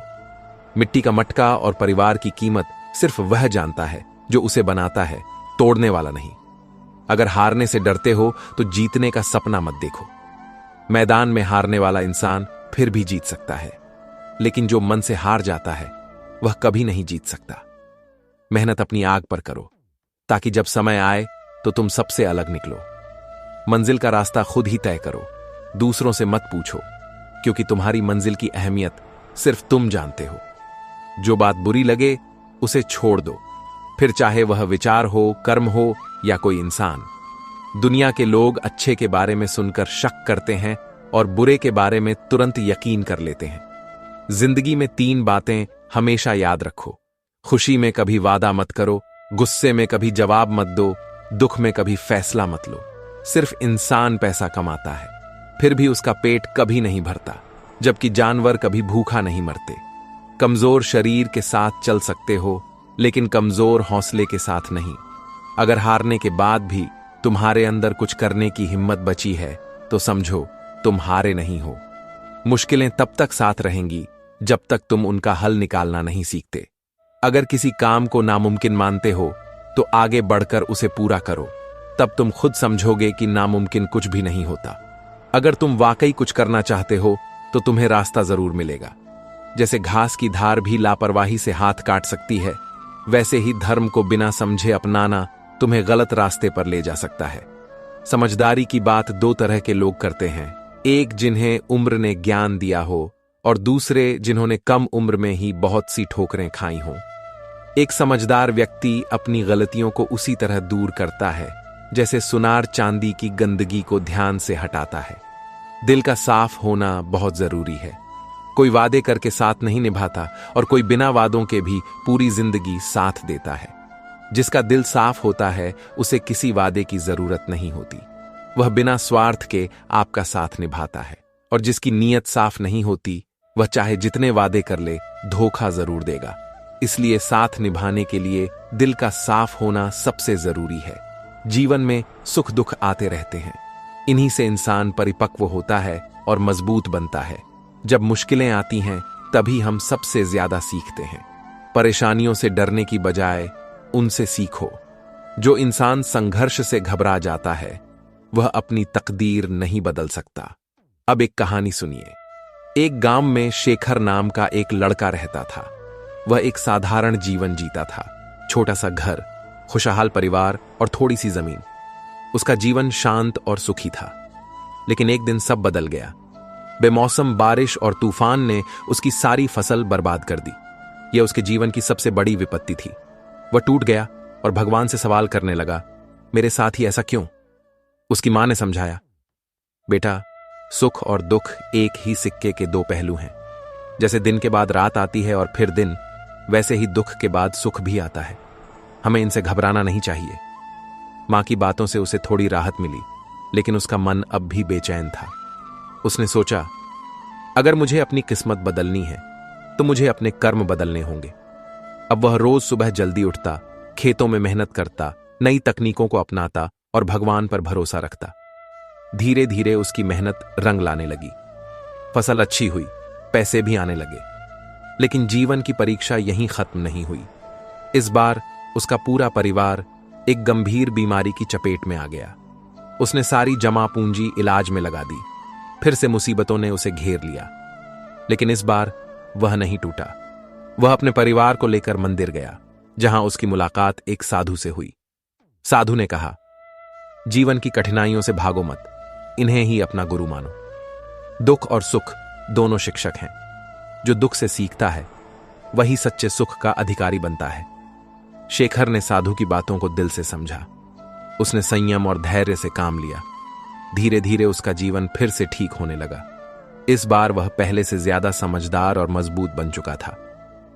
मिट्टी का मटका और परिवार की कीमत सिर्फ वह जानता है जो उसे बनाता है, तोड़ने वाला नहीं। अगर हारने से डरते हो तो जीतने का सपना मत देखो। मैदान में हारने वाला इंसान फिर भी जीत सकता है, लेकिन जो मन से हार जाता है वह कभी नहीं जीत सकता। मेहनत अपनी आग पर करो, ताकि जब समय आए तो तुम सबसे अलग निकलो। मंजिल का रास्ता खुद ही तय करो, दूसरों से मत पूछो, क्योंकि तुम्हारी मंजिल की अहमियत सिर्फ तुम जानते हो। जो बात बुरी लगे उसे छोड़ दो, फिर चाहे वह विचार हो, कर्म हो या कोई इंसान। दुनिया के लोग अच्छे के बारे में सुनकर शक करते हैं और बुरे के बारे में तुरंत यकीन कर लेते हैं। जिंदगी में 3 बातें हमेशा याद रखो। खुशी में कभी वादा मत करो, गुस्से में कभी जवाब मत दो, दुख में कभी फैसला मत लो। सिर्फ इंसान पैसा कमाता है, फिर भी उसका पेट कभी नहीं भरता, जबकि जानवर कभी भूखा नहीं मरते। कमजोर शरीर के साथ चल सकते हो, लेकिन कमजोर हौसले के साथ नहीं। अगर हारने के बाद भी तुम्हारे अंदर कुछ करने की हिम्मत बची है तो समझो तुम हारे नहीं हो। मुश्किलें तब तक साथ रहेंगी जब तक तुम उनका हल निकालना नहीं सीखते। अगर किसी काम को नामुमकिन मानते हो तो आगे बढ़कर उसे पूरा करो, तब तुम खुद समझोगे कि नामुमकिन कुछ भी नहीं होता। अगर तुम वाकई कुछ करना चाहते हो तो तुम्हें रास्ता जरूर मिलेगा। जैसे घास की धार भी लापरवाही से हाथ काट सकती है, वैसे ही धर्म को बिना समझे अपनाना तुम्हें गलत रास्ते पर ले जा सकता है। समझदारी की बात 2 तरह के लोग करते हैं, एक जिन्हें उम्र ने ज्ञान दिया हो और दूसरे जिन्होंने कम उम्र में ही बहुत सी ठोकरें खाई हों। एक समझदार व्यक्ति अपनी गलतियों को उसी तरह दूर करता है जैसे सुनार चांदी की गंदगी को ध्यान से हटाता है। दिल का साफ होना बहुत जरूरी है। कोई वादे करके साथ नहीं निभाता और कोई बिना वादों के भी पूरी जिंदगी साथ देता है। जिसका दिल साफ होता है उसे किसी वादे की जरूरत नहीं होती, वह बिना स्वार्थ के आपका साथ निभाता है। और जिसकी नीयत साफ नहीं होती वह चाहे जितने वादे कर ले धोखा जरूर देगा। इसलिए साथ निभाने के लिए दिल का साफ होना सबसे जरूरी है। जीवन में सुख दुख आते रहते हैं, इन्हीं से इंसान परिपक्व होता है और मजबूत बनता है। जब मुश्किलें आती हैं तभी हम सबसे ज्यादा सीखते हैं। परेशानियों से डरने की बजाय उनसे सीखो। जो इंसान संघर्ष से घबरा जाता है वह अपनी तकदीर नहीं बदल सकता। अब एक कहानी सुनिए। एक गांव में शेखर नाम का एक लड़का रहता था। वह एक साधारण जीवन जीता था, छोटा सा घर, खुशहाल परिवार और थोड़ी सी जमीन। उसका जीवन शांत और सुखी था। लेकिन एक दिन सब बदल गया। बेमौसम बारिश और तूफान ने उसकी सारी फसल बर्बाद कर दी। यह उसके जीवन की सबसे बड़ी विपत्ति थी। वह टूट गया और भगवान से सवाल करने लगा, मेरे साथ ही ऐसा क्यों? उसकी मां ने समझाया, बेटा, सुख और दुख एक ही सिक्के के 2 पहलू हैं। जैसे दिन के बाद रात आती है और फिर दिन, वैसे ही दुख के बाद सुख भी आता है। हमें इनसे घबराना नहीं चाहिए। मां की बातों से उसे थोड़ी राहत मिली, लेकिन उसका मन अब भी बेचैन था। उसने सोचा, अगर मुझे अपनी किस्मत बदलनी है तो मुझे अपने कर्म बदलने होंगे। अब वह रोज सुबह जल्दी उठता, खेतों में मेहनत करता, नई तकनीकों को अपनाता और भगवान पर भरोसा रखता। धीरे धीरे उसकी मेहनत रंग लाने लगी। फसल अच्छी हुई, पैसे भी आने लगे। लेकिन जीवन की परीक्षा यहीं खत्म नहीं हुई। इस बार उसका पूरा परिवार एक गंभीर बीमारी की चपेट में आ गया। उसने सारी जमा पूंजी इलाज में लगा दी। फिर से मुसीबतों ने उसे घेर लिया, लेकिन इस बार वह नहीं टूटा। वह अपने परिवार को लेकर मंदिर गया, जहां उसकी मुलाकात एक साधु से हुई। साधु ने कहा, जीवन की कठिनाइयों से भागो मत, इन्हें ही अपना गुरु मानो। दुख और सुख दोनों शिक्षक हैं। जो दुख से सीखता है वही सच्चे सुख का अधिकारी बनता है। शेखर ने साधु की बातों को दिल से समझा। उसने संयम और धैर्य से काम लिया। धीरे धीरे उसका जीवन फिर से ठीक होने लगा। इस बार वह पहले से ज्यादा समझदार और मजबूत बन चुका था।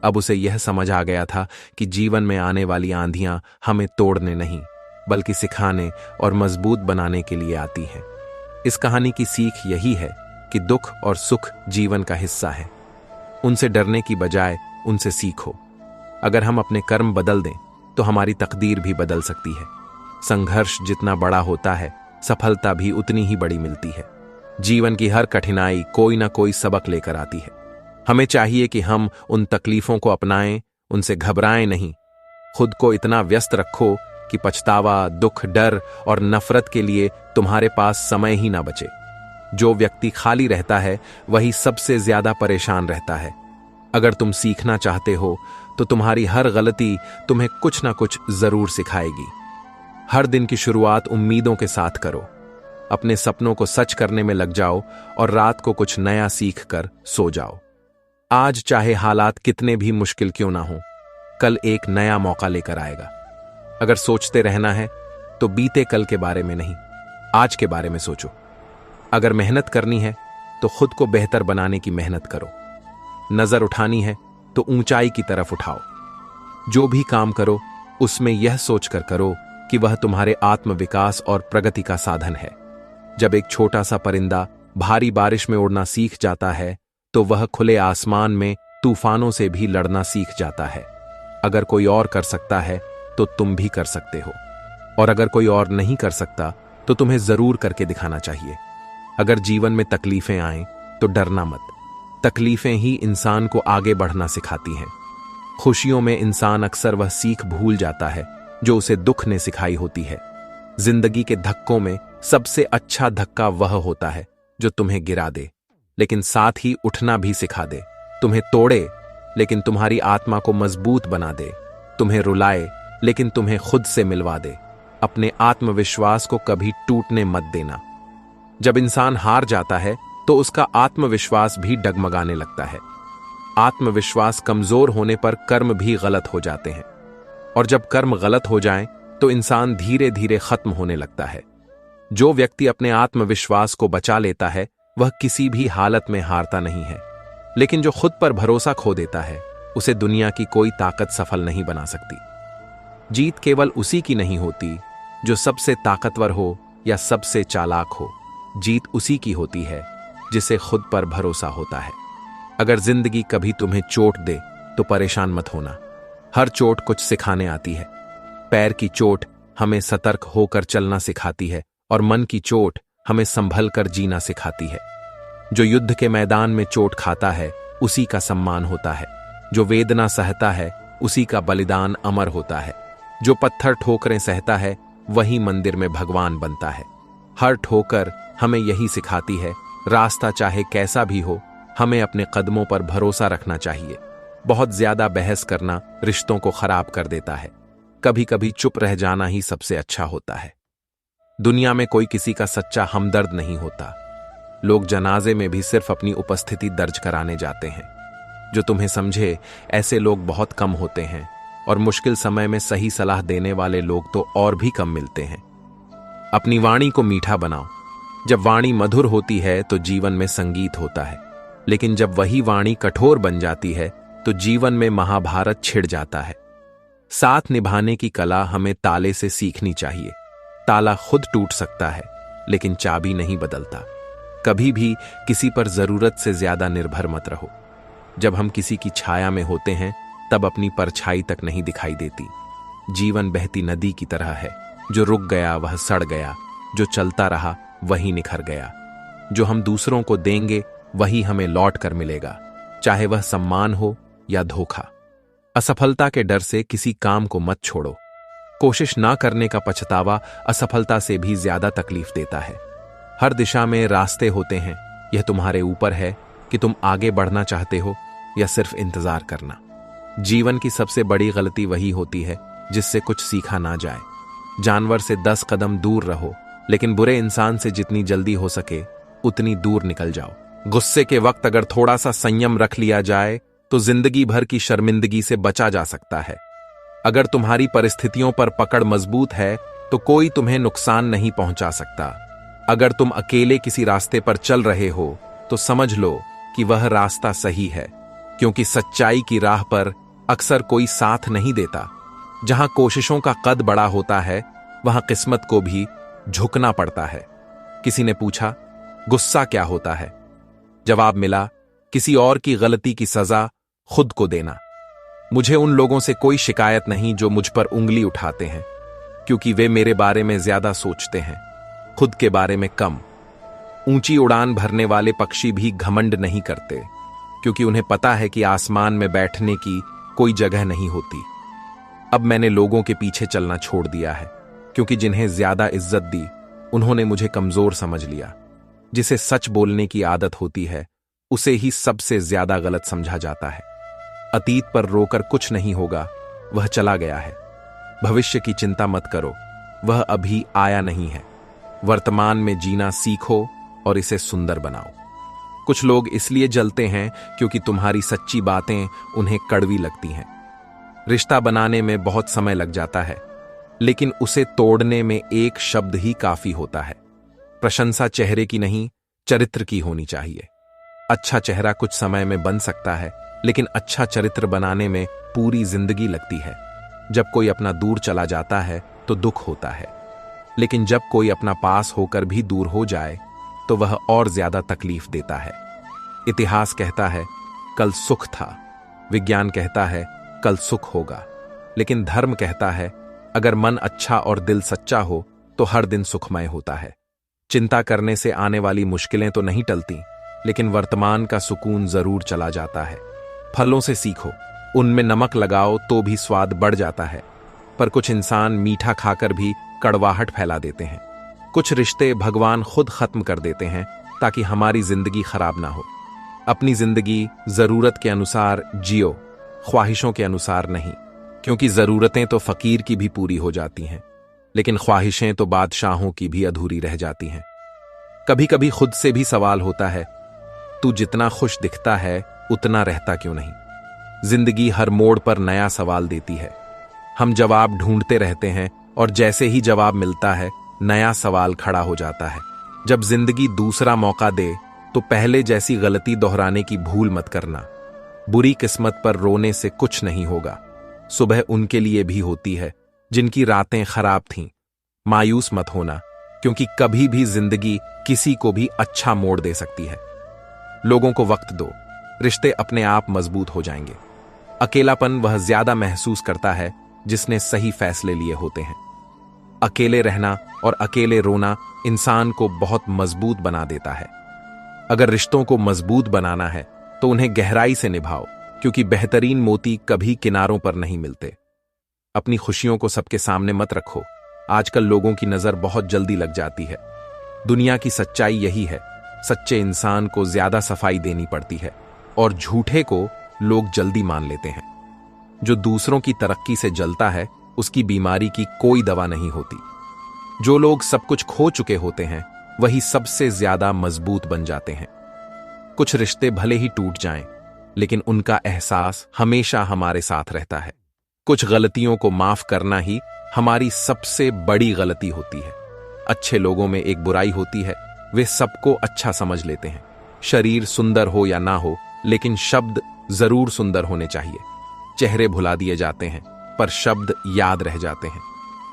अब उसे यह समझ आ गया था कि जीवन में आने वाली आंधियां हमें तोड़ने नहीं, बल्कि सिखाने और मजबूत बनाने के लिए आती हैं। इस कहानी की सीख यही है कि दुख और सुख जीवन का हिस्सा है। उनसे डरने की बजाय उनसे सीखो। अगर हम अपने कर्म बदल दें तो हमारी तकदीर भी बदल सकती है। संघर्ष जितना बड़ा होता है, सफलता भी उतनी ही बड़ी मिलती है। जीवन की हर कठिनाई कोई ना कोई सबक लेकर आती है। हमें चाहिए कि हम उन तकलीफों को अपनाएं, उनसे घबराएं नहीं। खुद को इतना व्यस्त रखो कि पछतावा, दुख, डर और नफरत के लिए तुम्हारे पास समय ही ना बचे। जो व्यक्ति खाली रहता है वही सबसे ज्यादा परेशान रहता है। अगर तुम सीखना चाहते हो तो तुम्हारी हर गलती तुम्हें कुछ ना कुछ जरूर सिखाएगी। हर दिन की शुरुआत उम्मीदों के साथ करो। अपने सपनों को सच करने में लग जाओ और रात को कुछ नया सीख कर सो जाओ। आज चाहे हालात कितने भी मुश्किल क्यों ना हो, कल एक नया मौका लेकर आएगा। अगर सोचते रहना है तो बीते कल के बारे में नहीं, आज के बारे में सोचो। अगर मेहनत करनी है तो खुद को बेहतर बनाने की मेहनत करो। नजर उठानी है तो ऊंचाई की तरफ उठाओ। जो भी काम करो उसमें यह सोचकर करो कि वह तुम्हारे आत्मविकास और प्रगति का साधन है। जब एक छोटा सा परिंदा भारी बारिश में उड़ना सीख जाता है तो वह खुले आसमान में तूफानों से भी लड़ना सीख जाता है। अगर कोई और कर सकता है तो तुम भी कर सकते हो, और अगर कोई और नहीं कर सकता तो तुम्हें जरूर करके दिखाना चाहिए। अगर जीवन में तकलीफें आएं तो डरना मत। तकलीफें ही इंसान को आगे बढ़ना सिखाती हैं। खुशियों में इंसान अक्सर वह सीख भूल जाता है जो उसे दुख ने सिखाई होती है। जिंदगी के धक्कों में सबसे अच्छा धक्का वह होता है जो तुम्हें गिरा दे, लेकिन साथ ही उठना भी सिखा दे। तुम्हें तोड़े लेकिन तुम्हारी आत्मा को मजबूत बना दे। तुम्हें रुलाए लेकिन तुम्हें खुद से मिलवा दे। अपने आत्मविश्वास को कभी टूटने मत देना। जब इंसान हार जाता है तो उसका आत्मविश्वास भी डगमगाने लगता है। आत्मविश्वास कमजोर होने पर कर्म भी गलत हो जाते हैं, और जब कर्म गलत हो जाएं तो इंसान धीरे धीरे खत्म होने लगता है। जो व्यक्ति अपने आत्मविश्वास को बचा लेता है वह किसी भी हालत में हारता नहीं है, लेकिन जो खुद पर भरोसा खो देता है उसे दुनिया की कोई ताकत सफल नहीं बना सकती। जीत केवल उसी की नहीं होती जो सबसे ताकतवर हो या सबसे चालाक हो। जीत उसी की होती है जिसे खुद पर भरोसा होता है। अगर जिंदगी कभी तुम्हें चोट दे तो परेशान मत होना। हर चोट कुछ सिखाने आती है। पैर की चोट हमें सतर्क होकर चलना सिखाती है, और मन की चोट हमें संभल कर जीना सिखाती है। जो युद्ध के मैदान में चोट खाता है उसी का सम्मान होता है। जो वेदना सहता है उसी का बलिदान अमर होता है। जो पत्थर ठोकरें सहता है वही मंदिर में भगवान बनता है। हर ठोकर हमें यही सिखाती है, रास्ता चाहे कैसा भी हो, हमें अपने कदमों पर भरोसा रखना चाहिए। बहुत ज्यादा बहस करना रिश्तों को खराब कर देता है। कभी कभी चुप रह जाना ही सबसे अच्छा होता है। दुनिया में कोई किसी का सच्चा हमदर्द नहीं होता। लोग जनाजे में भी सिर्फ अपनी उपस्थिति दर्ज कराने जाते हैं। जो तुम्हें समझे ऐसे लोग बहुत कम होते हैं, और मुश्किल समय में सही सलाह देने वाले लोग तो और भी कम मिलते हैं। अपनी वाणी को मीठा बनाओ। जब वाणी मधुर होती है तो जीवन में संगीत होता है, लेकिन जब वही वाणी कठोर बन जाती है तो जीवन में महाभारत छिड़ जाता है। साथ निभाने की कला हमें ताले से सीखनी चाहिए। ताला खुद टूट सकता है लेकिन चाबी नहीं बदलता। कभी भी किसी पर जरूरत से ज्यादा निर्भर मत रहो। जब हम किसी की छाया में होते हैं तब अपनी परछाई तक नहीं दिखाई देती। जीवन बहती नदी की तरह है, जो रुक गया वह सड़ गया, जो चलता रहा वही निखर गया। जो हम दूसरों को देंगे वही हमें लौट कर मिलेगा, चाहे वह सम्मान हो या धोखा। असफलता के डर से किसी काम को मत छोड़ो। कोशिश ना करने का पछतावा असफलता से भी ज्यादा तकलीफ देता है। हर दिशा में रास्ते होते हैं, यह तुम्हारे ऊपर है कि तुम आगे बढ़ना चाहते हो या सिर्फ इंतजार करना। जीवन की सबसे बड़ी गलती वही होती है जिससे कुछ सीखा ना जाए। जानवर से 10 कदम दूर रहो, लेकिन बुरे इंसान से जितनी जल्दी हो सके उतनी दूर निकल जाओ। गुस्से के वक्त अगर थोड़ा सा संयम रख लिया जाए तो जिंदगी भर की शर्मिंदगी से बचा जा सकता है। अगर तुम्हारी परिस्थितियों पर पकड़ मजबूत है तो कोई तुम्हें नुकसान नहीं पहुंचा सकता। अगर तुम अकेले किसी रास्ते पर चल रहे हो तो समझ लो कि वह रास्ता सही है, क्योंकि सच्चाई की राह पर अक्सर कोई साथ नहीं देता। जहां कोशिशों का कद बड़ा होता है, वहां किस्मत को भी झुकना पड़ता है। किसी ने पूछा, गुस्सा क्या होता है? जवाब मिला, किसी और की गलती की सजा खुद को देना। मुझे उन लोगों से कोई शिकायत नहीं जो मुझ पर उंगली उठाते हैं, क्योंकि वे मेरे बारे में ज्यादा सोचते हैं, खुद के बारे में कम। ऊंची उड़ान भरने वाले पक्षी भी घमंड नहीं करते, क्योंकि उन्हें पता है कि आसमान में बैठने की कोई जगह नहीं होती। अब मैंने लोगों के पीछे चलना छोड़ दिया है, क्योंकि जिन्हें ज्यादा इज्जत दी उन्होंने मुझे कमजोर समझ लिया। जिसे सच बोलने की आदत होती है, उसे ही सबसे ज्यादा गलत समझा जाता है। अतीत पर रोकर कुछ नहीं होगा, वह चला गया है। भविष्य की चिंता मत करो, वह अभी आया नहीं है। वर्तमान में जीना सीखो और इसे सुंदर बनाओ। कुछ लोग इसलिए जलते हैं क्योंकि तुम्हारी सच्ची बातें उन्हें कड़वी लगती हैं। रिश्ता बनाने में बहुत समय लग जाता है, लेकिन उसे तोड़ने में एक शब्द ही काफी होता है। प्रशंसा चेहरे की नहीं, चरित्र की होनी चाहिए। अच्छा चेहरा कुछ समय में बन सकता है, लेकिन अच्छा चरित्र बनाने में पूरी जिंदगी लगती है। जब कोई अपना दूर चला जाता है तो दुख होता है, लेकिन जब कोई अपना पास होकर भी दूर हो जाए तो वह और ज्यादा तकलीफ देता है। इतिहास कहता है कल सुख था, विज्ञान कहता है कल सुख होगा, लेकिन धर्म कहता है अगर मन अच्छा और दिल सच्चा हो तो हर दिन सुखमय होता है। चिंता करने से आने वाली मुश्किलें तो नहीं टलती, लेकिन वर्तमान का सुकून जरूर चला जाता है। फलों से सीखो, उनमें नमक लगाओ तो भी स्वाद बढ़ जाता है, पर कुछ इंसान मीठा खाकर भी कड़वाहट फैला देते हैं। कुछ रिश्ते भगवान खुद खत्म कर देते हैं ताकि हमारी जिंदगी खराब ना हो। अपनी जिंदगी जरूरत के अनुसार जियो, ख्वाहिशों के अनुसार नहीं, क्योंकि जरूरतें तो फकीर की भी पूरी हो जाती हैं, लेकिन ख्वाहिशें तो बादशाहों की भी अधूरी रह जाती हैं। कभी कभी खुद से भी सवाल होता है, तू जितना खुश दिखता है उतना रहता क्यों नहीं? जिंदगी हर मोड़ पर नया सवाल देती है। हम जवाब ढूंढते रहते हैं और जैसे ही जवाब मिलता है नया सवाल खड़ा हो जाता है। जब जिंदगी दूसरा मौका दे तो पहले जैसी गलती दोहराने की भूल मत करना। बुरी किस्मत पर रोने से कुछ नहीं होगा। सुबह उनके लिए भी होती है जिनकी रातें खराब थीं। मायूस मत होना, क्योंकि कभी भी जिंदगी किसी को भी अच्छा मोड़ दे सकती है। लोगों को वक्त दो, रिश्ते अपने आप मजबूत हो जाएंगे। अकेलापन वह ज्यादा महसूस करता है जिसने सही फैसले लिए होते हैं। अकेले रहना और अकेले रोना इंसान को बहुत मजबूत बना देता है। अगर रिश्तों को मजबूत बनाना है तो उन्हें गहराई से निभाओ, क्योंकि बेहतरीन मोती कभी किनारों पर नहीं मिलते। अपनी खुशियों को सबके सामने मत रखो। आजकल लोगों की नजर बहुत जल्दी लग जाती है। दुनिया की सच्चाई यही है, सच्चे इंसान को ज्यादा सफाई देनी पड़ती है और झूठे को लोग जल्दी मान लेते हैं। जो दूसरों की तरक्की से जलता है उसकी बीमारी की कोई दवा नहीं होती। जो लोग सब कुछ खो चुके होते हैं वही सबसे ज्यादा मजबूत बन जाते हैं। कुछ रिश्ते भले ही टूट जाएं, लेकिन उनका एहसास हमेशा हमारे साथ रहता है। कुछ गलतियों को माफ करना ही हमारी सबसे बड़ी गलती होती है। अच्छे लोगों में एक बुराई होती है, वे सबको अच्छा समझ लेते हैं। शरीर सुंदर हो या ना हो, लेकिन शब्द जरूर सुंदर होने चाहिए। चेहरे भुला दिए जाते हैं, पर शब्द याद रह जाते हैं।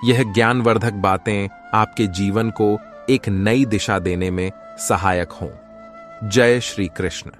यह ज्ञानवर्धक बातें आपके जीवन को एक नई दिशा देने में सहायक हों। जय श्री कृष्ण।